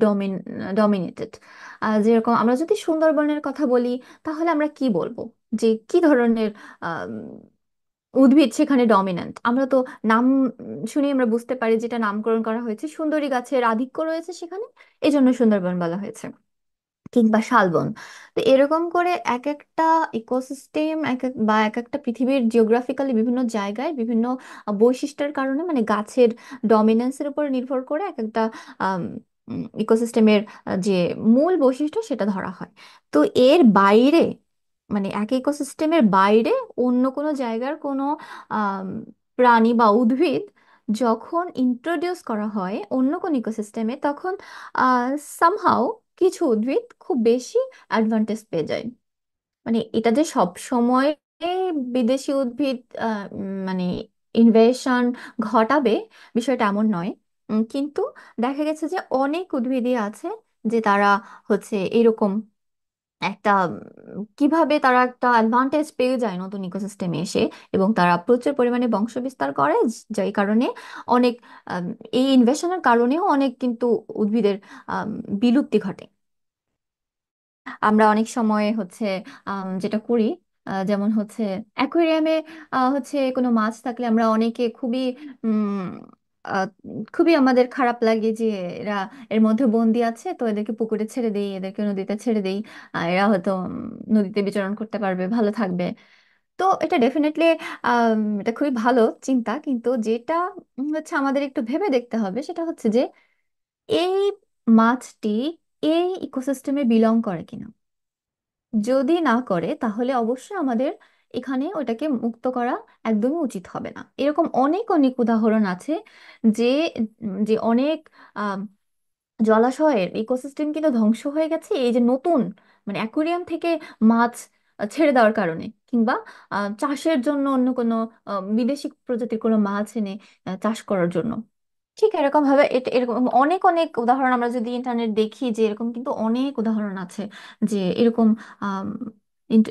ডমিনেটেড। যেরকম আমরা যদি সুন্দরবনের কথা বলি, তাহলে আমরা কি বলবো, যে কি ধরনের আম, উদ্ভিদ সেখানে ডমিন্যান্ট? আমরা তো নাম শুনে আমরা বুঝতে পারি যেটা নামকরণ করা হয়েছে, সুন্দরী গাছের আধিক্য রয়েছে সেখানে, এই জন্য সুন্দরবন বলা হয়েছে, কিংবা শালবন। তো এরকম করে এক একটা ইকোসিস্টেম, এক একটা পৃথিবীর জিওগ্রাফিক্যালি বিভিন্ন জায়গায় বিভিন্ন বৈশিষ্ট্যের কারণে, মানে গাছের ডমিনেন্সের উপর নির্ভর করে এক একটা ইকোসিস্টেমের যে মূল বৈশিষ্ট্য সেটা ধরা হয়। তো এর বাইরে, মানে এক ইকোসিস্টেমের বাইরে অন্য কোনো জায়গার কোনো আম, প্রাণী বা উদ্ভিদ যখন ইন্ট্রোডিউস করা হয় অন্য কোন ইকোসিস্টেমে, তখন সামহাও কিছু উদ্ভিদ খুব বেশি অ্যাডভান্টেজ পেয়ে যায়। মানে এটা যে সব সময় বিদেশি উদ্ভিদ মানে ইনভেশন ঘটাবে, বিষয়টা এমন নয়। কিন্তু দেখা গেছে যে অনেক উদ্ভিদই আছে যে তারা হচ্ছে এরকম একটা কিভাবে তারা একটা অ্যাডভান্টেজ পেয়ে যায় নতুন ইকোসিস্টেমে এসে, এবং তারা প্রচুর পরিমাণে বংশ বিস্তার করে, যাই কারণে অনেক আম, এই ইনভেশনের কারণেও অনেক কিন্তু উদ্ভিদের আম, বিলুপ্তি ঘটে। আমরা অনেক সময় হচ্ছে যেটা করি, যেমন হচ্ছে অ্যাকোয়ারিয়ামে হচ্ছে কোনো মাছ থাকলে আমরা অনেকে উম, আহ, খুবই আমাদের খারাপ লাগে যে এরা এর মধ্যে বন্দি আছে, তো এদেরকে পুকুরে ছেড়ে দেই, এদেরকে নদীতে ছেড়ে দেই, এরা হয়তো নদীতে বিচরণ করতে পারবে, ভালো থাকবে। তো এটা ডেফিনেটলি এটা খুবই ভালো চিন্তা, কিন্তু যেটা হচ্ছে আমাদের একটু ভেবে দেখতে হবে সেটা হচ্ছে যে এই মাছটি এই ইকোসিস্টেমে বিলং করে কিনা। যদি না করে তাহলে অবশ্যই আমাদের এখানে ওটাকে মুক্ত করা একদমই উচিত হবে না। এরকম অনেক অনেক উদাহরণ আছে যে যে অনেক আহ, জলাশয়ের ইকোসিস্টেম কিন্তু ধ্বংস হয়ে গেছে এই যে নতুন মানে অ্যাকুরিয়াম থেকে মাছ ছেড়ে দেওয়ার কারণে, কিংবা চাষের জন্য অন্য কোনো বিদেশি প্রজাতির কোনো মাছ এনে চাষ করার জন্য। ঠিক এরকম ভাবে এরকম অনেক অনেক উদাহরণ আমরা যদি ইন্টারনেট দেখি, যে এরকম কিন্তু অনেক উদাহরণ আছে যে এরকম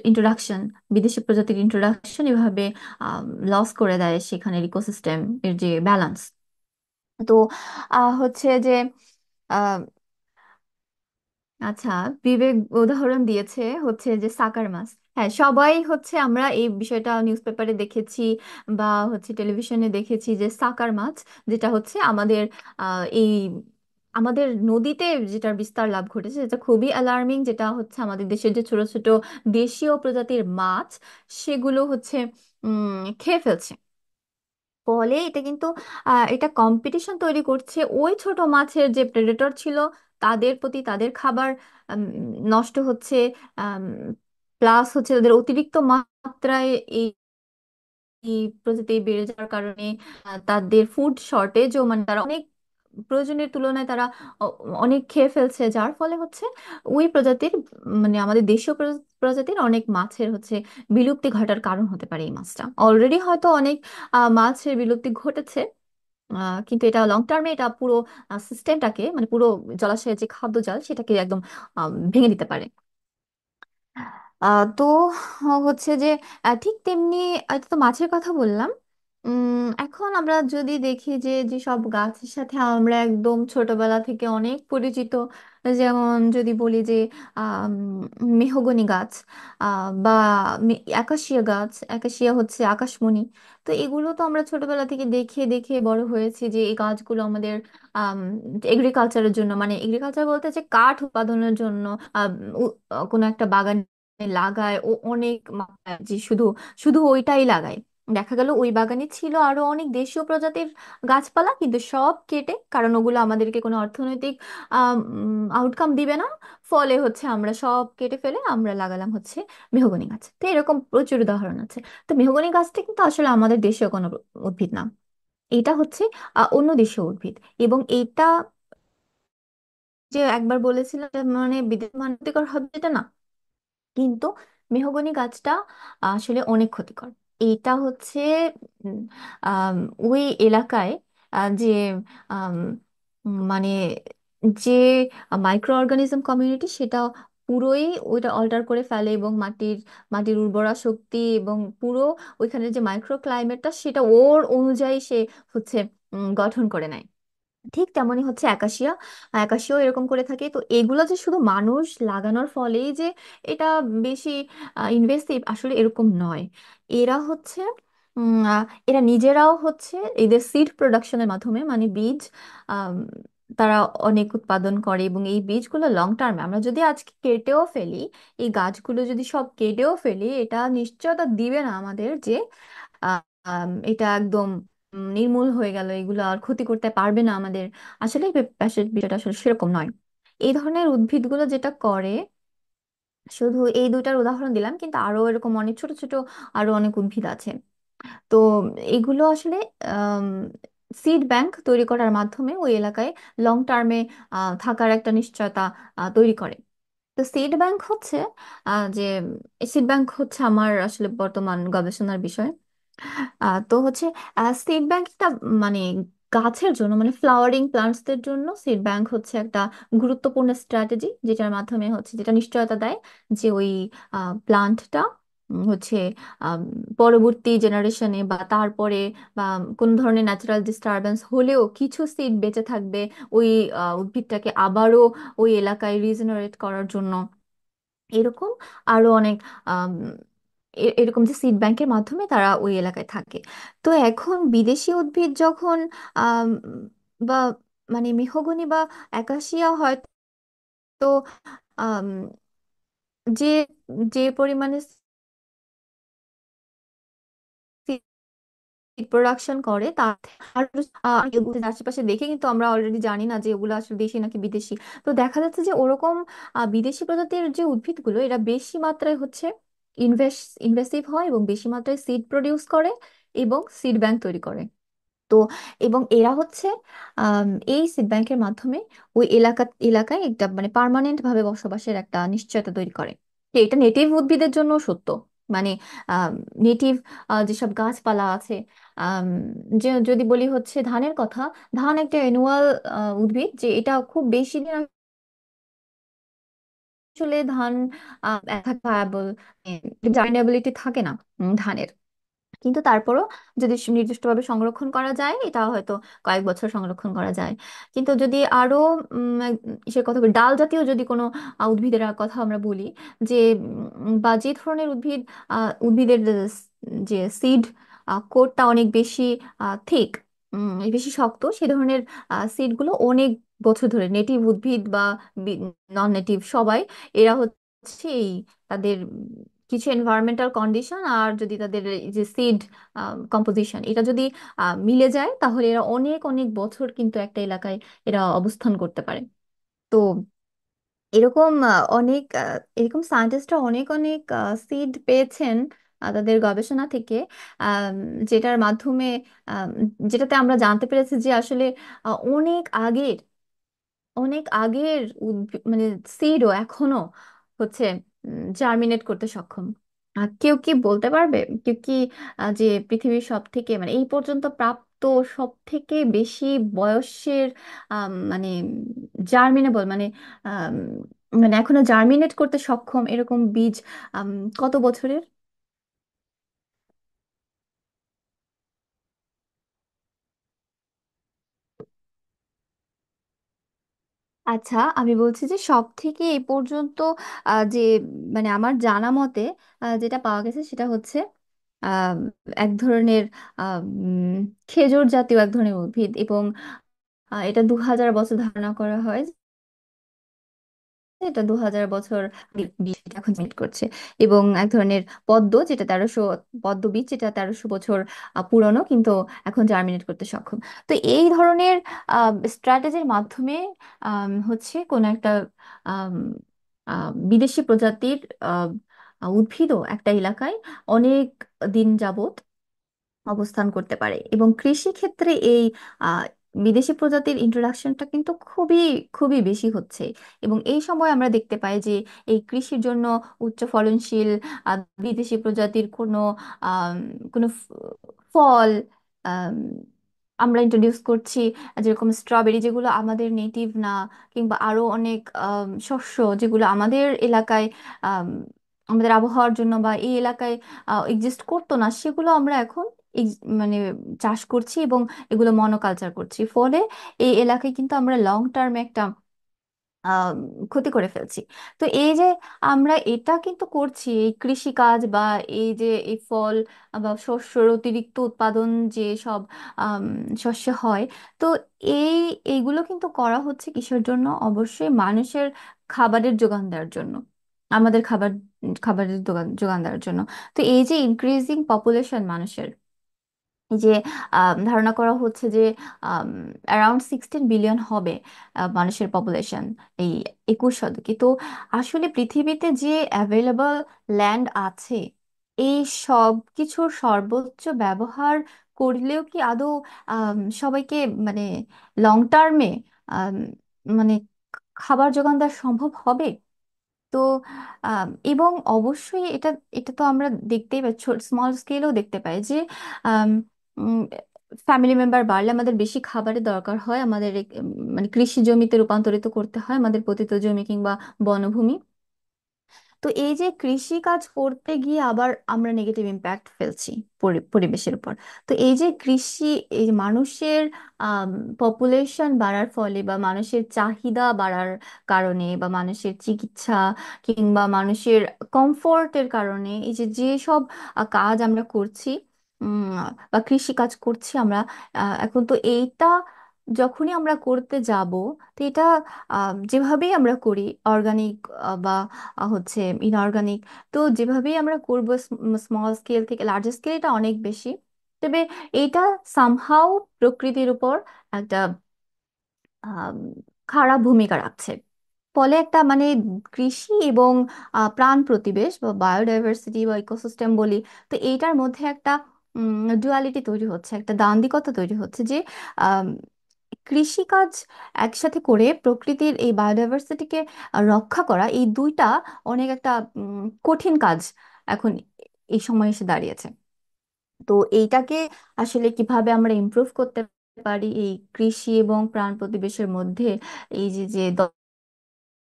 ইন্ট্রোডাকশন, বিদেশি প্রজাতির ইন্ট্রোডাকশন এভাবে লস করে দেয় সেখানের ইকোসিস্টেম এর যে ব্যালেন্স। তো হচ্ছে যে আচ্ছা, বিবেক উদাহরণ দিয়েছে হচ্ছে যে সাকার মাছ। হ্যাঁ, সবাই হচ্ছে আমরা এই বিষয়টা নিউজ পেপারে দেখেছি বা হচ্ছে টেলিভিশনে দেখেছি যে সাকার মাছ, যেটা হচ্ছে আমাদের এই আমাদের নদীতে যেটার বিস্তার লাভ ঘটেছে, যেটা খুবই অ্যালার্মিং, যেটা হচ্ছে আমাদের দেশের যে ছোট ছোট দেশীয় প্রজাতির মাছ সেগুলো হচ্ছে খেয়ে ফেলছে। ফলে এটা কিন্তু এটা কম্পিটিশন তৈরি করছে ওই ছোট মাছের যে প্রেডেটর ছিল তাদের প্রতি, তাদের খাবার উম, নষ্ট হচ্ছে, প্লাস হচ্ছে তাদের অতিরিক্ত মাত্রায় এই এই প্রজাতি বেড়ে যাওয়ার কারণে তাদের ফুড শর্টেজও, মানে তারা অনেক প্রয়োজনের তুলনায় তারা অনেক খেয়ে ফেলছে, যার ফলে হচ্ছে ওই প্রজাতির মানে আমাদের দেশীয় প্রজাতির অনেক মাছের হচ্ছে বিলুপ্তি ঘটার কারণ হতে পারে এই মাছটা। অলরেডি হয়তো অনেক মাছের বিলুপ্তি ঘটেছে, কিন্তু এটা লং টার্মে এটা পুরো সিস্টেমটাকে মানে পুরো জলাশয়ের যে খাদ্য জাল সেটাকে একদম ভেঙে দিতে পারে। তো হচ্ছে যে ঠিক তেমনি এটা তো মাছের কথা বললাম। এখন আমরা যদি দেখি যে যেসব গাছের সাথে আমরা একদম ছোটবেলা থেকে অনেক পরিচিত, যেমন যদি বলি যে আম, মেহগনি গাছ বা একাশিয়া গাছ, একাশিয়া হচ্ছে আকাশমণি। তো এগুলো তো আমরা ছোটবেলা থেকে দেখে দেখে বড় হয়েছি যে এই গাছগুলো আমাদের এগ্রিকালচারের জন্য, মানে এগ্রিকালচার বলতে যে কাঠ উৎপাদনের জন্য আম, কোনো একটা বাগান লাগায় ও অনেক মাত্রায়, যে শুধু শুধু ওইটাই লাগায়। দেখা গেল ওই বাগানে ছিল আরো অনেক দেশীয় প্রজাতির গাছপালা, কিন্তু সব কেটে, কারণ ওগুলো আমাদেরকে কোনো অর্থনৈতিক আউটকাম দিবে না, ফলে হচ্ছে আমরা সব কেটে ফেলে আমরা লাগালাম হচ্ছে মেহগনি গাছ। তো এরকম প্রচুর উদাহরণ আছে। তো মেহগনি গাছটা কিন্তু আসলে আমাদের দেশীয় কোনো উদ্ভিদ না, এটা হচ্ছে অন্য দেশীয় উদ্ভিদ। এবং এটা যে একবার বলেছিলাম যে মানে বিদেশ মানবাধিকার হবে, এটা না, কিন্তু মেহগনি গাছটা আসলে অনেক ক্ষতিকর। এইটা হচ্ছে উম, আম, ওই এলাকায় যে আম, মানে যে মাইক্রো অর্গানিজম কমিউনিটি সেটা পুরোই ওইটা অল্টার করে ফেলে, এবং মাটির উর্বরা শক্তি এবং পুরো ওইখানের যে মাইক্রো ক্লাইমেটটা সেটা ওর অনুযায়ী সে হচ্ছে গঠন করে নেয়। ঠিক তেমনই হচ্ছে একাশিয়া, একাশিয়াও এরকম করে থাকে। তো এগুলো যে শুধু মানুষ লাগানোর ফলেই যে এটা বেশি ইনভেসিভ, আসলে এরকম নয়। এরা হচ্ছে এরা নিজেরাও হচ্ছে এদের সিড প্রোডাকশনের মাধ্যমে, মানে বীজ আম, তারা অনেক উৎপাদন করে, এবং এই বীজগুলো লং টার্মে আমরা যদি আজকে কেটেও ফেলি, এই গাছগুলো যদি সব কেটেও ফেলি, এটা নিশ্চয়তা দিবে না আমাদের যে এটা একদম নির্মূল হয়ে গেল, এগুলো আর ক্ষতি করতে পারবে না আমাদের। আসলে বিষয়টা আসলে সেরকম নয়। এই ধরনের উদ্ভিদগুলো যেটা করে, শুধু এই দুইটার উদাহরণ দিলাম, কিন্তু আরো এরকম অনেক ছোট ছোট আরো অনেক উদ্ভিদ আছে। তো এগুলো আসলে সিড ব্যাংক তৈরি করার মাধ্যমে ওই এলাকায় লং টার্মে থাকার একটা নিশ্চয়তা তৈরি করে। তো সিড ব্যাংক হচ্ছে যে সিড ব্যাংক হচ্ছে আমার আসলে বর্তমান গবেষণার বিষয়। তো হচ্ছে সিড ব্যাংক একটা মানে গাছের জন্য মানে ফ্লাওয়ারিং প্লান্টসদের জন্য সিড ব্যাংক হচ্ছে একটা গুরুত্বপূর্ণ স্ট্র্যাটেজি, যেটার মাধ্যমে হচ্ছে যেটা নিশ্চয়তা দেয় যে ওই প্লান্টটা হচ্ছে আম, পরবর্তী জেনারেশনে বা তারপরে বা কোন ধরনের ন্যাচারাল ডিস্টারবেন্স হলেও কিছু সিড বেঁচে থাকবে ওই উদ্ভিদটাকে আবারও ওই এলাকায় রিজেনারেট করার জন্য। এরকম আরো অনেক আম, এরকম যে সিড ব্যাংকের মাধ্যমে তারা ওই এলাকায় থাকে। তো এখন বিদেশি উদ্ভিদ যখন আম, বা মানে মেহগনি বা একাসিয়া হয়তো আম, যে যে পরিমাণে প্রোডাকশন করে তার আর এগুলো আশেপাশে দেখে কিন্তু আমরা অলরেডি জানি না যে ওগুলো আসলে দেশি নাকি বিদেশি। তো দেখা যাচ্ছে যে ওরকম বিদেশি প্রজাতির যে উদ্ভিদগুলো এরা বেশি মাত্রায় হচ্ছে ইনভেসিভ হয় এবং বেশি মাত্রায় সিড প্রডিউস করে এবং সিড ব্যাংক তৈরি করে। তো এবং এরা হচ্ছে এই সিড ব্যাংকের মাধ্যমে ওই এলাকায় একটা মানে পার্মানেন্ট ভাবে বসবাসের একটা নিশ্চয়তা তৈরি করে। তো এটা নেটিভ উদ্ভিদের জন্য সত্য। মানে নেটিভ যেসব গাছপালা আছে, আম, যে যদি বলি হচ্ছে ধানের কথা, ধান একটা অ্যানুয়াল উদ্ভিদ, যে এটা খুব বেশি দিন আসলে ধান ভায়াবল জার্মিনেবিলিটি থাকে না ধানের। কিন্তু তারপরও যদি নির্দিষ্টভাবে সংরক্ষণ করা যায় এটা হয়তো কয়েক বছর সংরক্ষণ করা যায়। কিন্তু যদি আরো ইসের কথা বলি, ডাল জাতীয় যদি কোনো উদ্ভিদের কথা আমরা বলি, যে বা যে ধরনের উদ্ভিদের যে সিড কোটটা অনেক বেশি থিক, বেশি শক্ত, সে ধরনের সিডগুলো অনেক বছর ধরে নেটিভ উদ্ভিদ বা নন নেটিভ সবাই এরা হচ্ছে এই তাদের কিছু এনভায়রনমেন্টাল কন্ডিশন আর যদি তাদের এই যে সিড কম্পোজিশন এটা যদি মিলে যায় তাহলে এরা অনেক অনেক বছর কিন্তু একটা এলাকায় এরা অবস্থান করতে পারে। তো এরকম এরকম সায়েন্টিস্টরা অনেক অনেক সিড পেয়েছেন তাদের গবেষণা থেকে, আম, যেটার মাধ্যমে আম, যেটাতে আমরা জানতে পেরেছি যে আসলে অনেক আগের মানে সিডও এখনো হচ্ছে জার্মিনেট করতে সক্ষম। কেউ কি বলতে পারবে, কেউ কি যে পৃথিবীর সব থেকে মানে এই পর্যন্ত প্রাপ্ত সব থেকে বেশি বয়সের মানে জার্মিনেবল মানে আম, মানে এখনো জার্মিনেট করতে সক্ষম এরকম বীজ আম, কত বছরের? আচ্ছা, আমি বলছি যে সব থেকে এই পর্যন্ত যে মানে আমার জানা মতে যেটা পাওয়া গেছে সেটা হচ্ছে আহ, এক ধরনের খেজুর জাতীয় এক ধরনের উদ্ভিদ, এবং এটা 2000 বছর ধারণা করা হয় এটা 2000 বছর এখন মিট করছে। এবং এক ধরনের পদ্ম বীজ যেটা 1300 বছর পুরনো কিন্তু এখন জার্মিনেট করতে সক্ষম। তো এই ধরনের স্ট্র্যাটেজির মাধ্যমে হচ্ছে কোন একটা আম, বিদেশি প্রজাতির আহ, উদ্ভিদও একটা এলাকায় অনেক দিন যাবত অবস্থান করতে পারে। এবং কৃষি ক্ষেত্রে এই আহ, বিদেশি প্রজাতির ইন্ট্রোডাকশনটা কিন্তু খুবই খুবই বেশি হচ্ছে। এবং এই সময় আমরা দেখতে পাই যে এই কৃষির জন্য উচ্চ ফলনশীল বিদেশি প্রজাতির আম, কোনো ফল আম, আমরা ইন্ট্রোডিউস করছি, যেরকম স্ট্রবেরি যেগুলো আমাদের নেটিভ না, কিংবা আরো অনেক শস্য যেগুলো আমাদের এলাকায় আম, আমাদের আবহাওয়ার জন্য বা এই এলাকায় এক্সিস্ট করতো না, সেগুলো আমরা এখন মানে চাষ করছি এবং এগুলো মনোকালচার করছি। ফলে এই এলাকায় কিন্তু আমরা লং টার্মে একটা আহ, ক্ষতি করে ফেলছি। তো এই যে আমরা এটা কিন্তু করছি এই কৃষি কাজ বা এই যে এই ফল বা শস্যের অতিরিক্ত উৎপাদন যে সব আম, শস্য হয়, তো এই এইগুলো কিন্তু করা হচ্ছে কিসের জন্য? অবশ্যই মানুষের খাবারের যোগান দেওয়ার জন্য, আমাদের খাবারের যোগান যোগান দেওয়ার জন্য। তো এই যে ইনক্রিজিং পপুলেশন মানুষের, এই যে ধারণা করা হচ্ছে যে অ্যারাউন্ড 16 বিলিয়ন হবে মানুষের পপুলেশন এই 21 শতকে। তো আসলে পৃথিবীতে যে অ্যাভেলেবল ল্যান্ড আছে এই সব কিছুর সর্বোচ্চ ব্যবহার করলেও কি আদৌ সবাইকে মানে লং টার্মে মানে খাবার যোগান দেওয়া সম্ভব হবে? তো এবং অবশ্যই এটা এটা তো আমরা দেখতেই পাই, স্মল স্কেলেও দেখতে পাই যে ফ্যামিলি মেম্বার বাড়লে আমাদের বেশি খাবারের দরকার হয়, আমাদের মানে কৃষি জমিতে রূপান্তরিত করতে হয় আমাদের পতিত জমি কিংবা বনভূমি। তো এই যে কৃষি কাজ করতে গিয়ে আবার আমরা নেগেটিভ ইম্প্যাক্ট ফেলছি পরিবেশের উপর। তো এই যে কৃষি, এই যে মানুষের পপুলেশন বাড়ার ফলে বা মানুষের চাহিদা বাড়ার কারণে বা মানুষের চিকিৎসা কিংবা মানুষের কমফোর্টের কারণে এই যে যে সব কাজ আমরা করছি, উম, বা কৃষি কাজ করছি আমরা, এখন তো এইটা যখনই আমরা করতে যাব, তো এটা যেভাবেই আমরা করি, অর্গানিক বা হচ্ছে ইনঅর্গানিক, তো যেভাবেই আমরা করব, স্মল স্কেল থেকে লার্জ স্কেল, এটা অনেক বেশি। তবে এইটা সামহাও প্রকৃতির উপর একটা আম, খারাপ ভূমিকা রাখছে। ফলে একটা মানে কৃষি এবং প্রাণ প্রতিবেশ বা বায়োডাইভার্সিটি বা ইকোসিস্টেম বলি, তো এইটার মধ্যে একটা ডুয়ালিটি তৈরি হচ্ছে, একটা দ্বান্দ্বিকতা তৈরি হচ্ছে যে আম, কৃষিকাজ একসাথে করে প্রকৃতির এই বায়োডাইভার্সিটিকে রক্ষা করা, এই দুইটা অনেক একটা কঠিন কাজ এখন এই সময় এসে দাঁড়িয়েছে। তো এইটাকে আসলে কিভাবে আমরা ইমপ্রুভ করতে পারি এই কৃষি এবং প্রাণ প্রতিবেশের মধ্যে, এই যে যে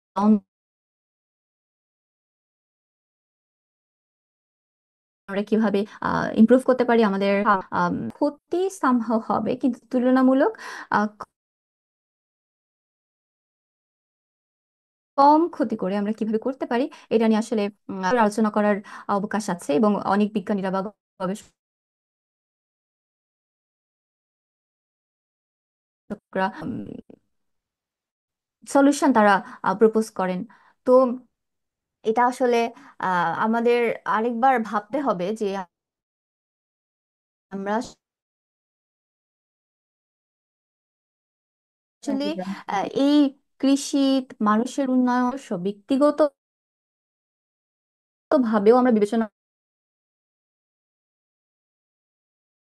দ্বন্দ্ব, আমরা কিভাবে ইমপ্রুভ করতে পারি আমাদের ক্ষতি সামহাও হবে কিন্তু তুলনামূলক আহ, কম ক্ষতি করে আমরা কিভাবে করতে পারি, এটা নিয়ে আসলে আলোচনা করার অবকাশ আছে এবং অনেক বিজ্ঞানীরা বা গবেষকরা সলিউশন তারা প্রপোজ করেন। তো এটা আসলে আমাদের আরেকবার ভাবতে হবে যে আমরা আসলে এই কৃষি, মানুষের উন্নয়ন অবশ্য ব্যক্তিগত ভাবেও আমরা বিবেচনা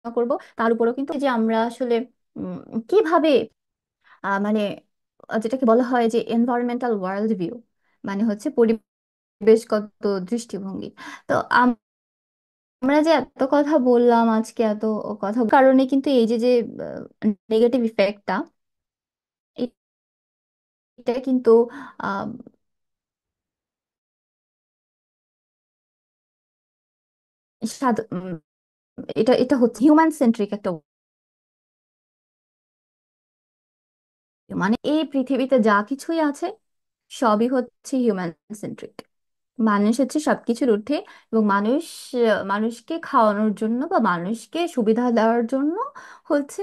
করব, তার উপরেও কিন্তু যে আমরা আসলে উম, কিভাবে মানে যেটাকে বলা হয় যে এনভায়রনমেন্টাল ওয়ার্ল্ড ভিউ, মানে হচ্ছে পরিবেশগত দৃষ্টিভঙ্গি। তো আমরা যে এত কথা বললাম আজকে, এত কথা কারণে কিন্তু এই যে যে নেগেটিভ ইফেক্টটা, এটা কিন্তু আহ, এটা এটা হচ্ছে হিউম্যান সেন্ট্রিক একটা, মানে এই পৃথিবীতে যা কিছুই আছে সবই হচ্ছে হিউম্যান সেন্ট্রিক। মানুষ হচ্ছে সবকিছুর ঊর্ধ্বে, এবং মানুষ মানুষকে খাওয়ানোর জন্য বা মানুষকে সুবিধা দেওয়ার জন্য হচ্ছে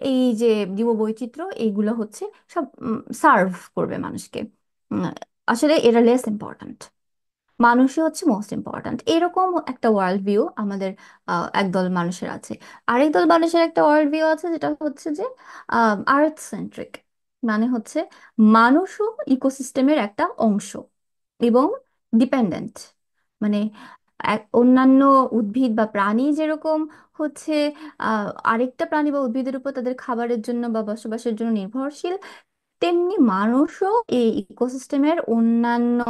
এই যে জীববৈচিত্র্য, এইগুলো হচ্ছে সব সার্ভ করবে মানুষকে। উম, আসলে এরা লেস ইম্পর্ট্যান্ট, মানুষই হচ্ছে মোস্ট ইম্পর্ট্যান্ট, এরকম একটা ওয়ার্ল্ড ভিউ আমাদের একদল মানুষের আছে। আরেক দল মানুষের একটা ওয়ার্ল্ড ভিউ আছে যেটা হচ্ছে যে আর্থ সেন্ট্রিক, মানে হচ্ছে মানুষও ইকোসিস্টেমের একটা অংশ এবং ডিপেন্ডেন্ট। মানে অন্যান্য উদ্ভিদ বা প্রাণী যেরকম হচ্ছে আরেকটা প্রাণী বা উদ্ভিদের উপর তাদের খাবারের জন্য বা বসবাসের জন্য নির্ভরশীল, তেমনি মানুষও এই ইকোসিস্টেমের অন্যান্য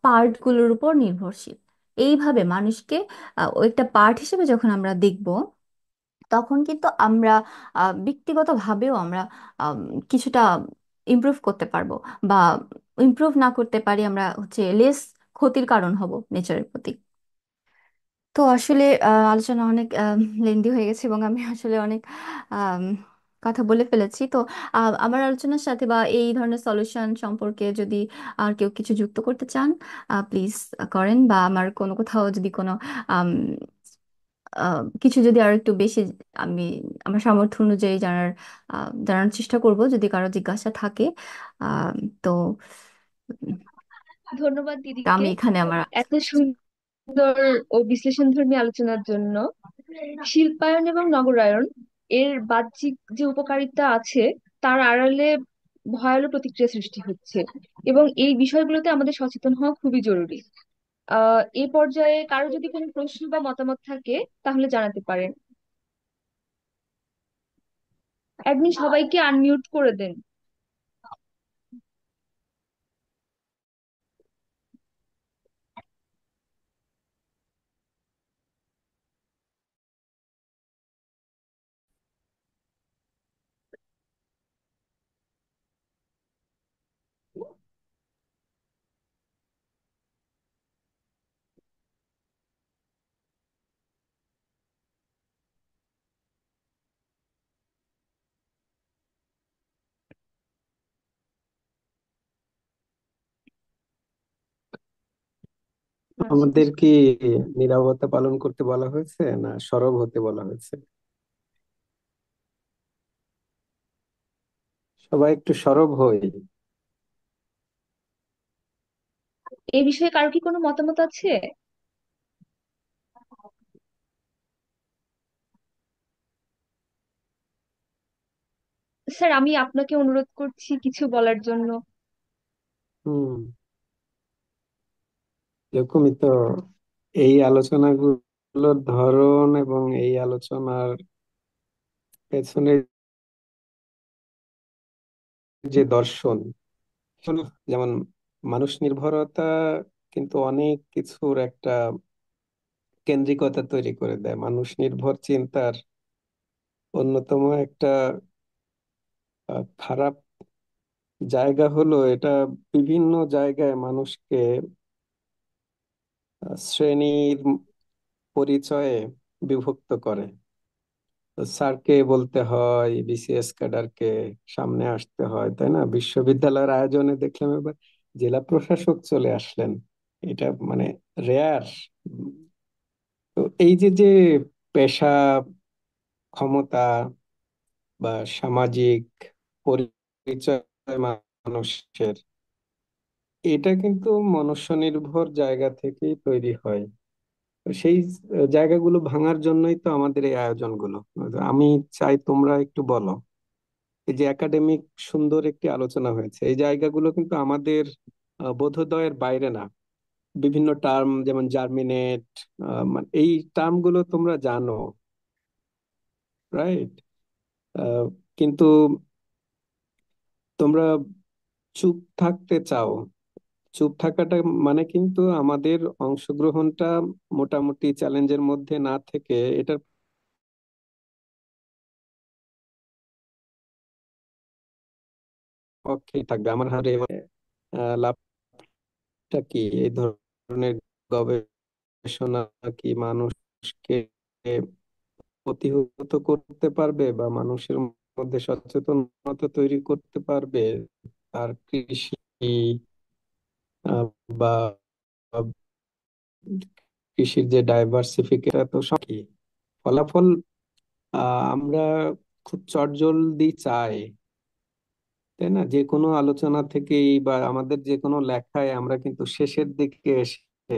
পার্টগুলোর উপর নির্ভরশীল। এইভাবে মানুষকে একটা পার্ট হিসেবে যখন আমরা দেখব, তখন কিন্তু আমরা ব্যক্তিগতভাবেও আমরা আম, কিছুটা ইমপ্রুভ করতে পারবো, বা ইমপ্রুভ না করতে পারি আমরা হচ্ছে লেস ক্ষতির কারণ হব নেচারের প্রতি। তো আসলে আলোচনা অনেক লেন্দি হয়ে গেছে এবং আমি আসলে অনেক আম, কথা বলে ফেলেছি। তো আমার আলোচনার সাথে বা এই ধরনের সলিউশন সম্পর্কে যদি আর কেউ কিছু যুক্ত করতে চান, প্লিজ করেন, বা আমার কোনো কোথাও যদি কোনো আম, কিছু যদি আর একটু বেশি আমি আমার সামর্থ্য অনুযায়ী জানার চেষ্টা করব যদি কারো জিজ্ঞাসা থাকে। তো ধন্যবাদ আমি দিদিকে এখানে আমার এত সুন্দর ও বিশ্লেষণধর্মী আলোচনার জন্য। শিল্পায়ন এবং নগরায়ন এর বাহ্যিক যে উপকারিতা আছে, তার আড়ালে ভয়াল প্রতিক্রিয়া সৃষ্টি হচ্ছে, এবং এই বিষয়গুলোতে আমাদের সচেতন হওয়া খুবই জরুরি। এই পর্যায়ে কারো যদি কোনো প্রশ্ন বা মতামত থাকে তাহলে জানাতে পারেন। অ্যাডমিন সবাইকে আনমিউট করে দেন। আচ্ছা, আমাদের কি নীরবতা পালন করতে বলা হয়েছে না সরব হতে বলা হয়েছে? সবাই একটু সরব হই। এই বিষয়ে কারো কি কোনো মতামত আছে? স্যার, আমি আপনাকে অনুরোধ করছি কিছু বলার জন্য। হুম, এরকমই তো। এই আলোচনাগুলোর ধরন এবং এই আলোচনার পেছনে যে দর্শন, শোনো, যেমন মানুষ নির্ভরতা কিন্তু অনেক কিছুর একটা কেন্দ্রিকতা তৈরি করে দেয়। মানুষ নির্ভর চিন্তার অন্যতম একটা খারাপ জায়গা হলো এটা বিভিন্ন জায়গায় মানুষকে শ্রেণীর পরিচয়ে বিভক্ত করে। তো স্যারকে বলতে হয়, বিসিএস ক্যাডারকে সামনে আসতে হয়, তাই না? বিশ্ববিদ্যালয়ের আয়োজনে দেখলাম এবার জেলা প্রশাসক চলে আসলেন। এটা মানে রেয়ার। তো এই যে যে পেশা, ক্ষমতা বা সামাজিক পরিচয় মানুষের, এটা কিন্তু মনুষ্য নির্ভর জায়গা থেকেই তৈরি হয়। তো সেই জায়গাগুলো ভাঙার জন্যই তো আমাদের এই আয়োজনগুলো। আমি চাই তোমরা একটু বলো, এই যে একাডেমিক সুন্দর একটি আলোচনা হয়েছে, এই জায়গাগুলো কিন্তু আমাদের বোধোদয়ের বাইরে না। বিভিন্ন টার্ম যেমন জার্মিনেট, এই টার্ম গুলো তোমরা জানো, রাইট? কিন্তু তোমরা চুপ থাকতে চাও। চুপ থাকাটা মানে কিন্তু আমাদের অংশগ্রহণটা মোটামুটি চ্যালেঞ্জের মধ্যে না থেকে এটার পক্ষেই থাকবে। আমার হারে লাভটা কি? এই ধরনের গবেষণা কি মানুষকে প্রতিহত করতে পারবে বা মানুষের মধ্যে সচেতনতা তৈরি করতে পারবে? আর কৃষি বা কৃষির যে ডাইভার্সিফিকেশন, তো সব কি ফলাফল আমরা খুব চটজলদি চাই, তাই না? যে কোনো আলোচনা থেকেই বা আমাদের যে কোনো লেখায় আমরা কিন্তু শেষের দিকে এসে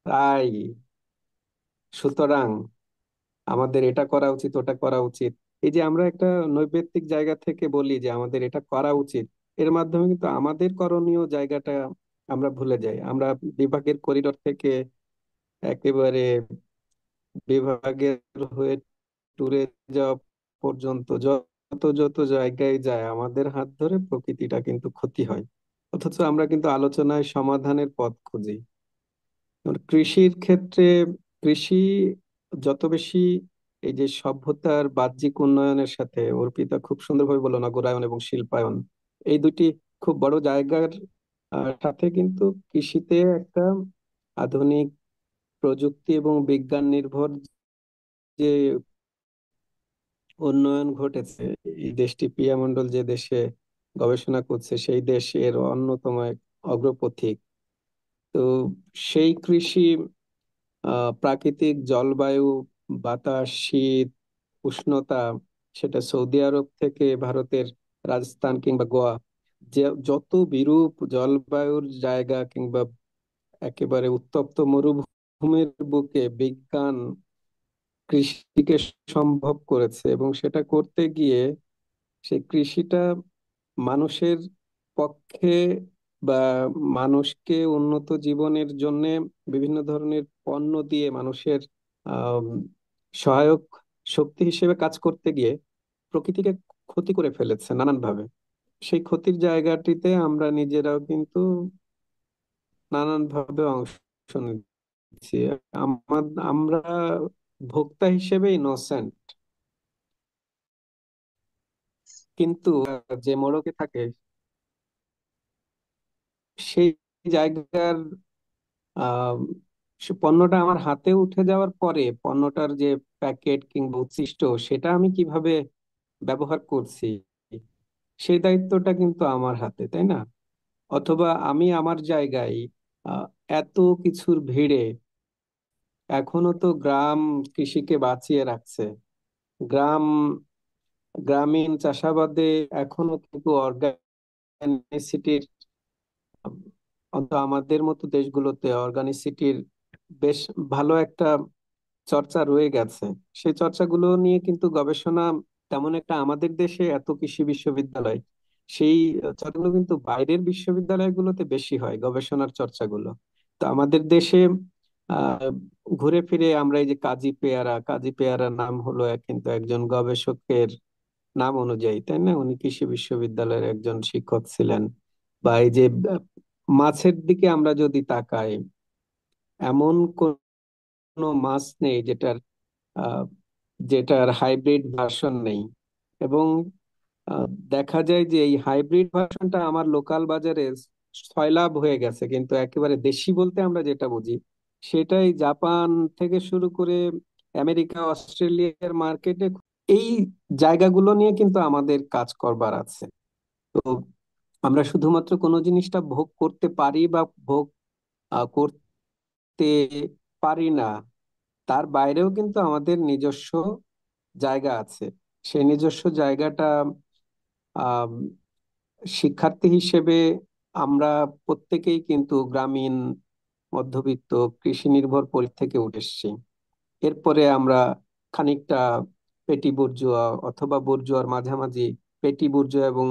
তাই, সুতরাং আমাদের এটা করা উচিত, ওটা করা উচিত, এই যে আমরা একটা নৈবেত্তিক জায়গা থেকে বলি যে আমাদের এটা করা উচিত, এর মাধ্যমে কিন্তু আমাদের করণীয় জায়গাটা আমরা ভুলে যাই। আমরা বিভাগের করিডোর থেকে একেবারে বিভাগের হয়ে ট্যুরে যাওয়া পর্যন্ত যত যত জায়গায় যায় আমাদের হাত ধরে প্রকৃতিটা কিন্তু ক্ষতি হয়। অথচ আমরা কিন্তু আলোচনায় সমাধানের পথ খুঁজি। যেমন কৃষির ক্ষেত্রে, কৃষি যত বেশি এই যে সভ্যতার বাহ্যিক উন্নয়নের সাথে, অর্পিতা খুব সুন্দরভাবে বললো, নগরায়ন এবং শিল্পায়ন, এই দুটি খুব বড় জায়গার সাথে কিন্তু কৃষিতে একটা আধুনিক প্রযুক্তি এবং বিজ্ঞান নির্ভর যে উন্নয়ন ঘটেছে, এই দেশটি পিয়ামন্ডল যে দেশে গবেষণা করছে সেই দেশের অন্যতম এক অগ্রপথিক। তো সেই কৃষি প্রাকৃতিক জলবায়ু, বাতাস, শীত, উষ্ণতা, সেটা সৌদি আরব থেকে ভারতের রাজস্থান কিংবা গোয়া, যে যত বিরূপ জলবায়ুর জায়গা কিংবা একেবারে উত্তপ্ত মরুভূমির বুকে বিজ্ঞান কৃষিকে সম্ভব করেছে, এবং সেটা করতে গিয়ে সেই কৃষিটা মানুষের পক্ষে বা মানুষকে উন্নত জীবনের জন্য বিভিন্ন ধরনের পণ্য দিয়ে মানুষের আহ সহায়ক শক্তি হিসেবে কাজ করতে গিয়ে প্রকৃতিকে ক্ষতি করে ফেলেছে নানানভাবে। সেই ক্ষতির জায়গাটিতে আমরা নিজেরাও কিন্তু নানানভাবে অংশ নিচ্ছি। আমরা ভোক্তা হিসেবে ইনোসেন্ট, কিন্তু যে মোড়কে থাকে সেই জায়গার আহ সে পণ্যটা আমার হাতে উঠে যাওয়ার পরে পণ্যটার যে প্যাকেট কিংবা উচ্ছিষ্ট সেটা আমি কিভাবে ব্যবহার করছি, সেই দায়িত্বটা কিন্তু আমার হাতে, তাই না? অথবা আমি আমার জায়গায় আহ, এত কিছুর ভিড়ে এখনো তো গ্রাম কৃষিকে বাঁচিয়ে রাখছে। গ্রাম গ্রামীণ চাষাবাদে এখনো কিন্তু অর্গানিসিটির, অন্তত আমাদের মতো দেশগুলোতে অর্গানিসিটির বেশ ভালো একটা চর্চা রয়ে গেছে। সেই চর্চাগুলো নিয়ে কিন্তু গবেষণা তেমন একটা আমাদের দেশে এত কৃষি বিশ্ববিদ্যালয়, সেই চর্চাগুলো কিন্তু বাইরের বিশ্ববিদ্যালয়গুলোতে বেশি হয় গবেষণার চর্চাগুলো। তো আমাদের দেশে আহ ঘুরে ফিরে আমরা এই যে কাজী পেয়ারা নাম হলো কিন্তু একজন গবেষকের নাম অনুযায়ী, তাই না? উনি কৃষি বিশ্ববিদ্যালয়ের একজন শিক্ষক ছিলেন। বা এই যে মাছের দিকে আমরা যদি তাকাই, এমন কোনো মাছ নেই আহ, যেটার হাইব্রিড ভার্সন নেই। এবং আহ, দেখা যায় যে এই হাইব্রিড ভার্সনটা আমার লোকাল বাজারে সয়লাব হয়ে গেছে, কিন্তু একেবারে দেশি বলতে আমরা যেটা বুঝি সেটাই জাপান থেকে শুরু করে আমেরিকা, অস্ট্রেলিয়ার মার্কেটে, এই জায়গাগুলো নিয়ে কিন্তু আমাদের কাজ করবার আছে। তো আমরা শুধুমাত্র কোনো জিনিসটা ভোগ করতে পারি বা ভোগ করতে পারি না, তার বাইরেও কিন্তু আমাদের নিজস্ব জায়গা আছে। সেই নিজস্ব জায়গাটা আহ শিক্ষার্থী হিসেবে আমরা প্রত্যেকেই কিন্তু গ্রামীণ মধ্যবিত্ত কৃষি নির্ভর পরিবার থেকে উঠে এসেছি। এরপরে আমরা খানিকটা পেটি বুর্জোয়া অথবা বুর্জোয়ার মাঝামাঝি, পেটি বুর্জোয়া এবং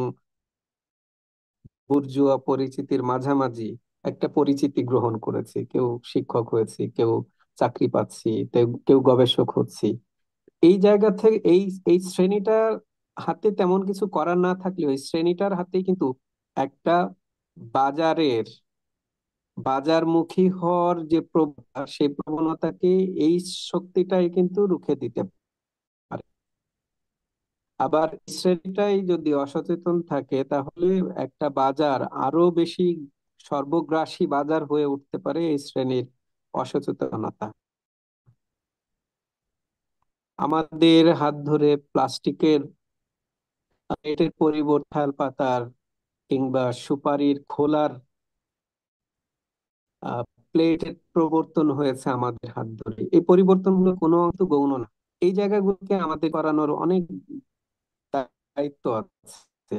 বুর্জোয়া পরিচিতির মাঝামাঝি একটা পরিচিতি গ্রহণ করেছি। কেউ শিক্ষক হয়েছি, কেউ চাকরি পাচ্ছি, কেউ গবেষক হচ্ছি। এই জায়গা থেকে এই এই শ্রেণীটার হাতে তেমন কিছু করার না থাকলেও এই শ্রেণীটার হাতেই কিন্তু একটা বাজারের বাজারমুখী হওয়ার যে প্রবণতা, সেই প্রবণতাকে এই শক্তিটাই কিন্তু রুখে দিতে পারে। আবার এই শ্রেণীটাই যদি অসচেতন থাকে তাহলে একটা বাজার আরো বেশি সর্বগ্রাসী বাজার হয়ে উঠতে পারে এই শ্রেণীর অসচেতনতা। আমাদের হাত ধরে প্লাস্টিকের প্লেটের পরিবর্তে পাতার কিংবা সুপারির খোলার প্লেটের প্রবর্তন হয়েছে আমাদের হাত ধরে। এই পরিবর্তনগুলো কোনো অংশ গৌণ না। এই জায়গাগুলোকে আমাদের করানোর অনেক দায়িত্ব আছে।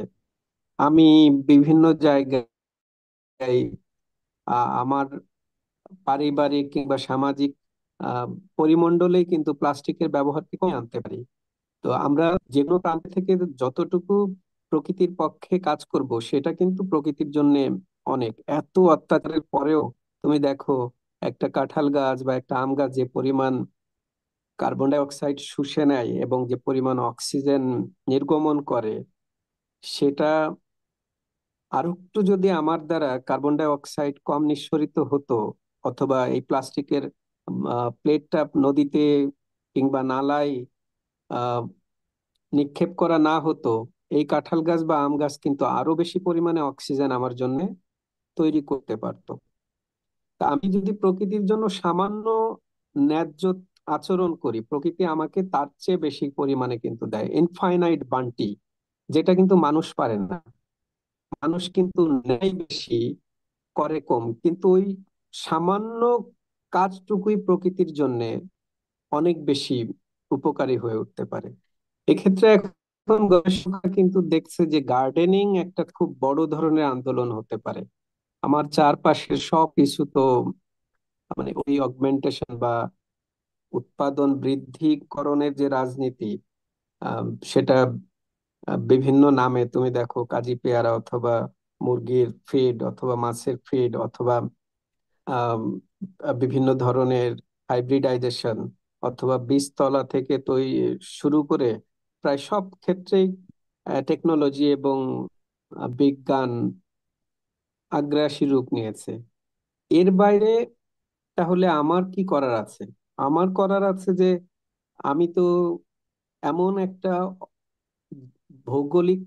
আমি বিভিন্ন জায়গায় আমার পারিবারিক কিংবা সামাজিক আহ পরিমণ্ডলে কিন্তু প্লাস্টিকের ব্যবহারকে কমিয়ে আনতে পারি। তো আমরা যে কোনো প্রান্ত থেকে যতটুকু প্রকৃতির পক্ষে কাজ করব সেটা কিন্তু প্রকৃতির জন্য অনেক। এত অত্যাচারের পরেও তুমি দেখো একটা কাঁঠাল গাছ বা একটা আম গাছ যে পরিমাণ কার্বন ডাই অক্সাইড শুষে নেয় এবং যে পরিমাণ অক্সিজেন নির্গমন করে, সেটা আর একটু যদি আমার দ্বারা কার্বন ডাই অক্সাইড কম নিঃসরিত হতো, অথবা এই প্লাস্টিকের প্লেটটা নদীতে কিংবা নালায় আহ নিক্ষেপ করা না হতো, এই কাঁঠাল গাছ বা আম গাছ কিন্তু আরো বেশি পরিমাণে অক্সিজেন আমার জন্য তৈরি করতে পারতো। তা আমি যদি প্রকৃতির জন্য সামান্য ন্যায্য আচরণ করি, প্রকৃতি আমাকে তার চেয়ে বেশি পরিমাণে কিন্তু দেয়, ইনফাইনাইট বান্টি, যেটা কিন্তু মানুষ পারে না। মানুষ কিন্তু নেয় বেশি, করে কম, কিন্তু ওই সামান্য কাজটুকুই প্রকৃতির জন্য অনেক বেশি উপকারী হয়ে উঠতে পারে। এক্ষেত্রে এখন গবেষকরা কিন্তু দেখছে যে গার্ডেনিং একটা খুব বড় ধরনের আন্দোলন হতে পারে। আমার চারপাশের সব কিছু তো মানে ওই অগমেন্টেশন বা উৎপাদন বৃদ্ধিকরণের যে রাজনীতি, সেটা বিভিন্ন নামে তুমি দেখো, কাজী পেয়ারা অথবা মুরগির ফিড অথবা মাছের ফিড অথবা আম, বিভিন্ন ধরনের হাইব্রিডাইজেশন অথবা বীজতলা থেকে শুরু করে প্রায় সব ক্ষেত্রেই টেকনোলজি এবং বিজ্ঞান আগ্রাসী রূপ নিয়েছে। এর বাইরে তাহলে আমার কি করার আছে? আমার করার আছে যে আমি তো এমন একটা ভৌগোলিক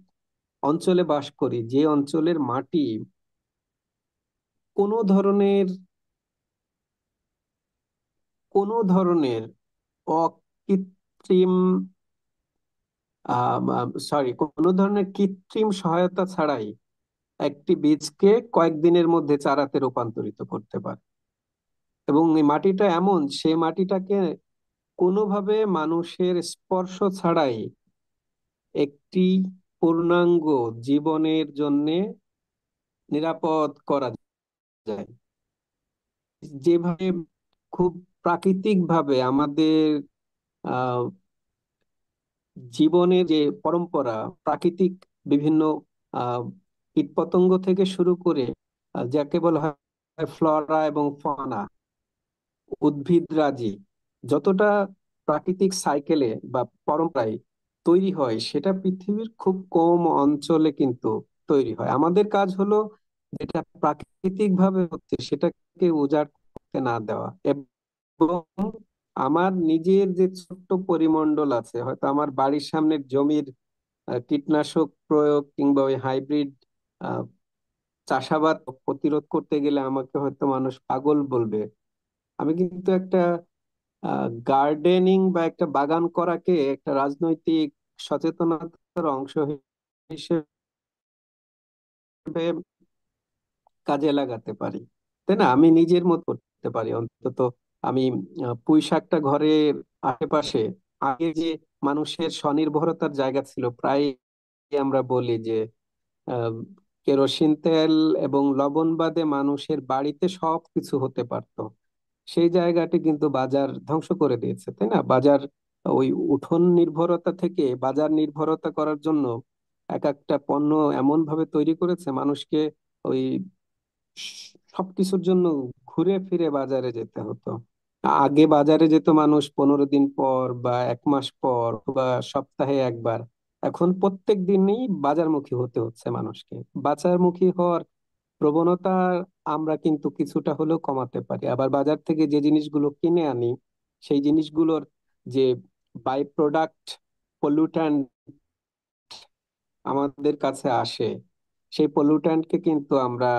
অঞ্চলে বাস করি যে অঞ্চলের মাটি কোনো ধরনের অকৃত্রিম কোনো ধরনের কৃত্রিম সহায়তা ছাড়াই একটি বীজকে কয়েকদিনের মধ্যে চারাতে রূপান্তরিত করতে পারে। এবং এই মাটিটা এমন, সে মাটিটাকে কোনোভাবে মানুষের স্পর্শ ছাড়াই একটি পূর্ণাঙ্গ জীবনের জন্য নিরাপদ করা যায়। যেভাবে খুব প্রাকৃতিক ভাবে আমাদের আহ জীবনের যে পরম্পরা, প্রাকৃতিক বিভিন্ন আহ কীটপতঙ্গ থেকে শুরু করে যাকে বলা হয় ফ্লোরা এবং ফনা, উদ্ভিদরাজি, যতটা প্রাকৃতিক সাইকেলে বা পরম্পরায় তৈরি হয় সেটা পৃথিবীর খুব কম অঞ্চলে কিন্তু তৈরি হয়। আমাদের কাজ হলো যেটা প্রাকৃতিক ভাবে হচ্ছে সেটাকে উজাড় করতে না দেওয়া। এবং আমার নিজের যে ছোট্ট পরিমণ্ডল আছে, হয়তো আমার বাড়ির সামনের জমির কীটনাশক প্রয়োগ কিংবা ওই হাইব্রিড চাষাবাদ প্রতিরোধ করতে গেলে আমাকে হয়তো মানুষ পাগল বলবে। আমি কিন্তু একটা গার্ডেনিং বা একটা বাগান করাকে একটা রাজনৈতিক সচেতনতার অংশ হিসেবে কাজে লাগাতে পারি, তাই না? আমি নিজের মতো করতে পারি অন্তত। আমি পুঁই শাকটা ঘরের আশেপাশে, আগে যে মানুষের স্বনির্ভরতার জায়গা ছিল, প্রায় আমরা বলি যে আহ, কেরোসিন তেল এবং লবণ বাদে মানুষের বাড়িতে সবকিছু হতে পারতো, সেই জায়গাটি কিন্তু বাজার ধ্বংস করে দিয়েছে, তাই না? বাজার ওই উঠোন নির্ভরতা থেকে বাজার নির্ভরতা করার জন্য এক একটা পণ্য এমন ভাবে তৈরি করেছে মানুষকে ওই সবকিছুর জন্য ঘুরে ফিরে বাজারে যেতে হতো। আগে বাজারে যেত মানুষ 15 দিন পর বা 1 মাস পর বা সপ্তাহে একবার। এখন প্রত্যেক দিনই বাজারমুখী হতে হচ্ছে মানুষকে। বাজারমুখী হওয়ার প্রবণতা আমরা কিন্তু কিছুটা হলেও কমাতে পারি। আবার বাজার থেকে যে জিনিসগুলো কিনে আনি, সেই জিনিসগুলোর যে বাই প্রোডাক্ট পলিউট্যান্ট আমাদের কাছে আসে, সেই পলিউট্যান্টকে কিন্তু আমরা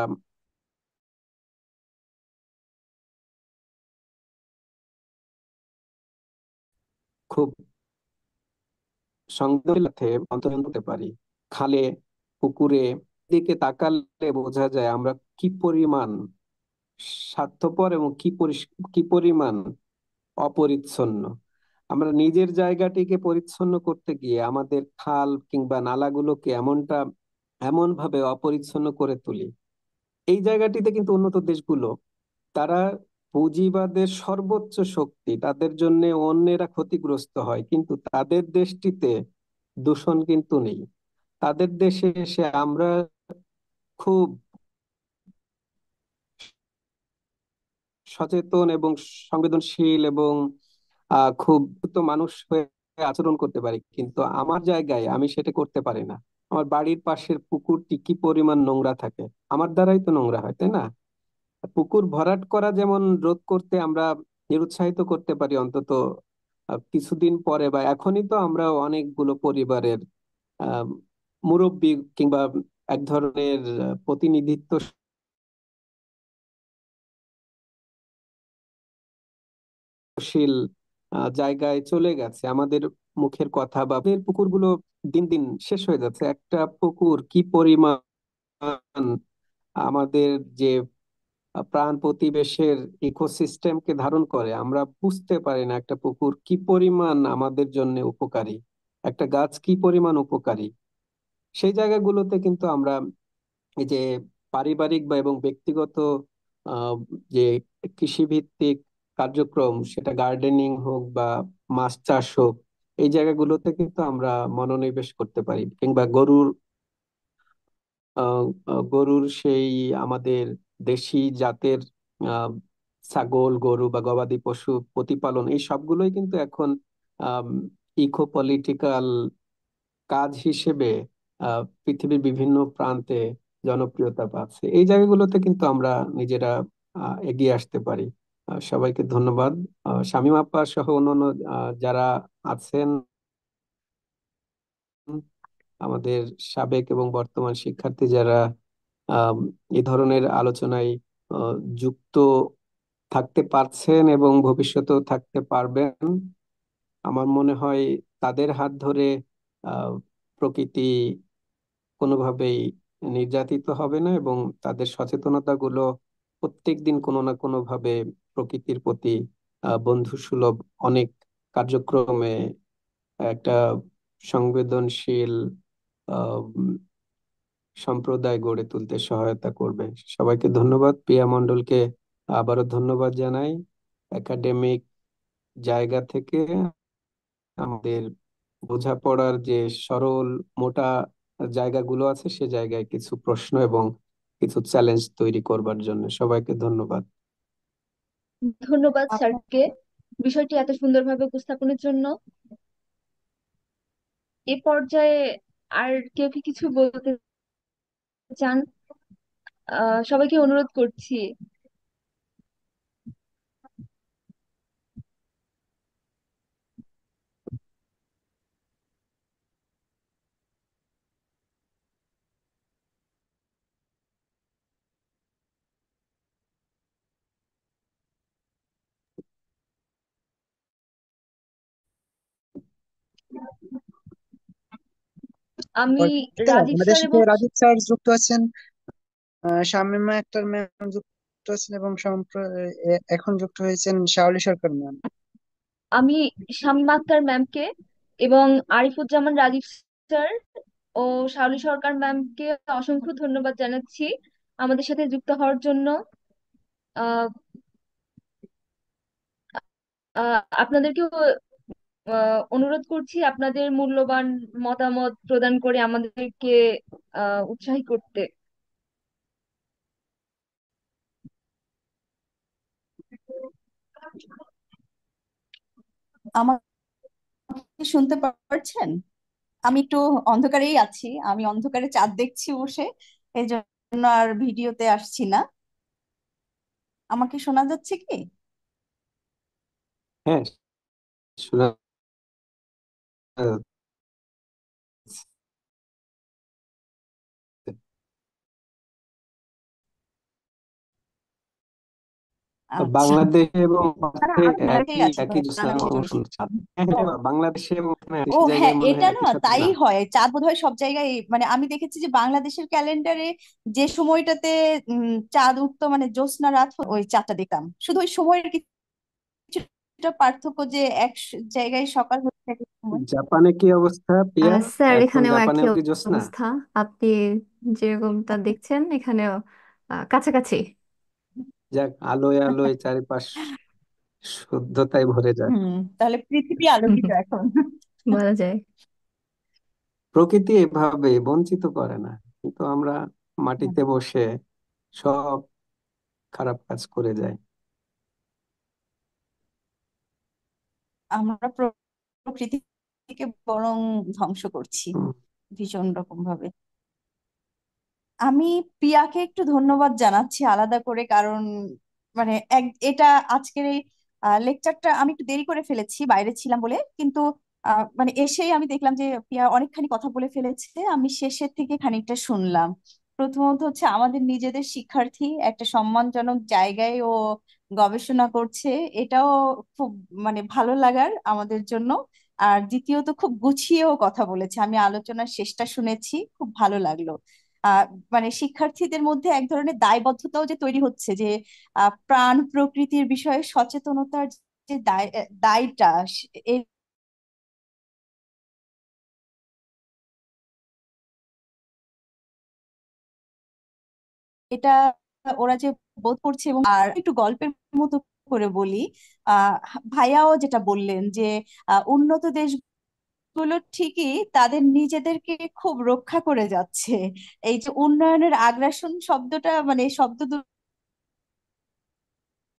খুব সংযমের সাথে অন্তর্ধান করতে পারি। খালে, পুকুরে দিকে তাকালে বোঝা যায় আমরা কি পরিমাণ স্বার্থপর এবং কি পরিমাণ অপরিচ্ছন্ন। আমরা নিজের জায়গাটিকে পরিচ্ছন্ন করতে গিয়ে আমাদের খাল কিংবা নালাগুলোকে এমন ভাবে অপরিচ্ছন্ন করে তুলি। এই জায়গাটিতে কিন্তু উন্নত দেশগুলো, তারা পুঁজিবাদের সর্বোচ্চ শক্তি, তাদের জন্য অন্যেরা ক্ষতিগ্রস্ত হয়, কিন্তু তাদের দেশটিতে দূষণ কিন্তু নেই। তাদের দেশে এসে আমরা খুব সচেতন এবং সংবেদনশীল এবং খুব তো মানুষ হয়ে আচরণ করতে পারি, কিন্তু আমার জায়গায় আমি সেটা করতে পারি না। আমার বাড়ির পাশের পুকুরটি কি পরিমাণ নোংরা থাকে, আমার দ্বারাই তো নোংরা হয়, তাই না? পুকুর ভরাট করা যেমন রোধ করতে আমরা নিরুৎসাহিত করতে পারি, অন্তত কিছুদিন পরে বা এখনই তো আমরা অনেকগুলো পরিবারের আহ মুরব্বি কিংবা এক ধরনের প্রতিনিধিত্বশীল জায়গায় চলে গেছে। আমাদের মুখের কথা বা আমাদের পুকুরগুলো দিন দিন শেষ হয়ে যাচ্ছে। একটা পুকুর কি পরিমাণ আমাদের যে প্রাণ প্রতিবেশের ইকোসিস্টেমকে ধারণ করে আমরা বুঝতে পারি না। একটা পুকুর কি পরিমাণ আমাদের জন্য উপকারী, একটা গাছ কি পরিমাণ উপকারী। সেই জায়গাগুলোতে কিন্তু আমরা এই যে পারিবারিক বা এবং ব্যক্তিগত আহ, যে কৃষিভিত্তিক কার্যক্রম, সেটা গার্ডেনিং হোক বা মাছ চাষ হোক, এই জায়গাগুলোতে কিন্তু আমরা মনোনিবেশ করতে পারি। কিংবা গরুর সেই আমাদের দেশি জাতের আহ ছাগল, গরু বা গবাদি পশু প্রতিপালন, এই সবগুলোই কিন্তু এখন ইকো পলিটিক্যাল কাজ হিসেবে পৃথিবীর বিভিন্ন প্রান্তে জনপ্রিয়তা পাচ্ছে। এই জায়গাগুলোতে কিন্তু আমরা নিজেরা এগিয়ে আসতে পারি। সবাইকে ধন্যবাদ। শামীম আপা সহ অন্যান্য যারা আছেন, আমাদের সাবেক এবং বর্তমান শিক্ষার্থী যারা আম, এই ধরনের আলোচনায় যুক্ত থাকতে পারছেন এবং ভবিষ্যতেও থাকতে পারবেন, আমার মনে হয় তাদের হাত ধরে আহ প্রকৃতি কোনোভাবেই নির্যাতিত হবে না, এবং তাদের সচেতনতা গুলো প্রত্যেক দিন কোনো না কোনো ভাবে প্রকৃতির প্রতি বন্ধুসুলভ অনেক কার্যক্রমে একটা সংবেদনশীল আহ সম্প্রদায় গড়ে তুলতে সহায়তা করবে। সবাইকে ধন্যবাদ। প্রিয়া মণ্ডলকে আবারও ধন্যবাদ জানাই। একাডেমিক জায়গা থেকে আমাদের বোঝাপড়ার যে সরল মোটা জায়গাগুলো আছে, সে জায়গায় কিছু প্রশ্ন এবং কিছু চ্যালেঞ্জ তৈরি করবার জন্য সবাইকে ধন্যবাদ। ধন্যবাদ আপনার স্যারকে বিষয়টি এত সুন্দরভাবে উপস্থাপনের জন্য। এ পর্যায়ে আর কেউ কি কিছু বলতে চান? সবাইকে অনুরোধ করছি। আমি ঠিক আছে, রাজীব আমাদের স্যার সাথে এবং রাজীব স্যার যুক্ত আছেন, শামীমা আক্তার ম্যাম যুক্ত আছেন, এবং এখন যুক্ত হয়েছেন শাওলি সরকার ম্যাম। আমি শামীমা আক্তার ম্যামকে এবং আরিফুজ্জামান রাজীব স্যার ও শাওলি সরকার ম্যামকে অসংখ্য ধন্যবাদ জানাচ্ছি আমাদের সাথে যুক্ত হওয়ার জন্য। আহ আপনাদেরকেও অনুরোধ করছি আপনাদের মূল্যবান মতামত প্রদান করে আমাদেরকে উৎসাহী করতে। আমাকে শুনতে পারছেন? আমি একটু অন্ধকারেই আছি, আমি অন্ধকারে চাঁদ দেখছি বসে, এই জন্য আর ভিডিওতে আসছি না। আমাকে শোনা যাচ্ছে কি? হ্যাঁ, শোনা যাচ্ছে। আচ্ছা, বাংলাদেশে এবং না পাশে আমি ঢাকাতেই একই আছি, একই জ্যোৎস্না আমি অংশ চাঁদ। হ্যাঁ ও হ্যাঁ, বাংলাদেশে এবং এখানে ও দেশি জায়গায় হ্যাঁ, মনে হয় এটা না একই সাথে তাই না। হয়, চাঁদ বোধহয় সব জায়গায়, মানে আমি দেখেছি যে বাংলাদেশের ক্যালেন্ডারে যে সময়টাতে চাঁদ উঠতো, মানে জ্যোৎস্না রাত ওই চাঁদটা দেখতাম, শুধু ওই সময়ের কিছুটা পার্থক্য, যে জায়গায় সকাল হচ্ছে এক এক সময়। জাপানে কি অবস্থা প্রিয়া? স্যার এখন এখানেও একই জাপানেও কি জ্যোৎস্না? অবস্থা। আপনি যেরকমটা দেখছেন এখানেও কাছাকাছি। যাক, আলোয় আলোয় চারিপাশ শুদ্ধতায় ভরে যাক। তাহলে পৃথিবী আলোকিত এখন। বলা যায়। প্রকৃতি এভাবে বঞ্চিত করে না, কিন্তু আমরা মাটিতে বসে সব খারাপ কাজ করে যাই। আমরা প্রকৃতিকে বরং ধ্বংস করছি হুম। ভীষণ রকম ভাবে। আমি প্রিয়াকে একটু ধন্যবাদ জানাচ্ছি আলাদা করে, কারণ মানে এটা আজকের এই লেকচারটা আমি একটু দেরি করে ফেলেছি, বাইরে ছিলাম বলে, কিন্তু মানে এসেই আমি দেখলাম যে প্রিয়া অনেকখানি কথা বলে ফেলেছে, আমি শেষের থেকে খানিকটা শুনলাম। প্রথমত হচ্ছে আমাদের নিজেদের শিক্ষার্থী একটা সম্মানজনক জায়গায় ও গবেষণা করছে, এটাও খুব মানে ভালো লাগার আমাদের জন্য। আর দ্বিতীয়ত খুব গুছিয়েও কথা বলেছে, আমি আলোচনার শেষটা শুনেছি, খুব ভালো লাগলো। আহ মানে শিক্ষার্থীদের মধ্যে এক ধরনের দায়বদ্ধতাও যে তৈরি হচ্ছে, যে প্রাণ প্রকৃতির বিষয়ে সচেতনতার যে দায়টা, এই এটা ওরা যে বোধ করছে। এবং আর একটু গল্পের মতো করে বলি, আহ ভাইয়াও যেটা বললেন যে উন্নত দেশগুলো ঠিকই তাদের নিজেদেরকে খুব রক্ষা করে যাচ্ছে। এই যে উন্নয়নের আগ্রাসন শব্দটা, মানে শব্দ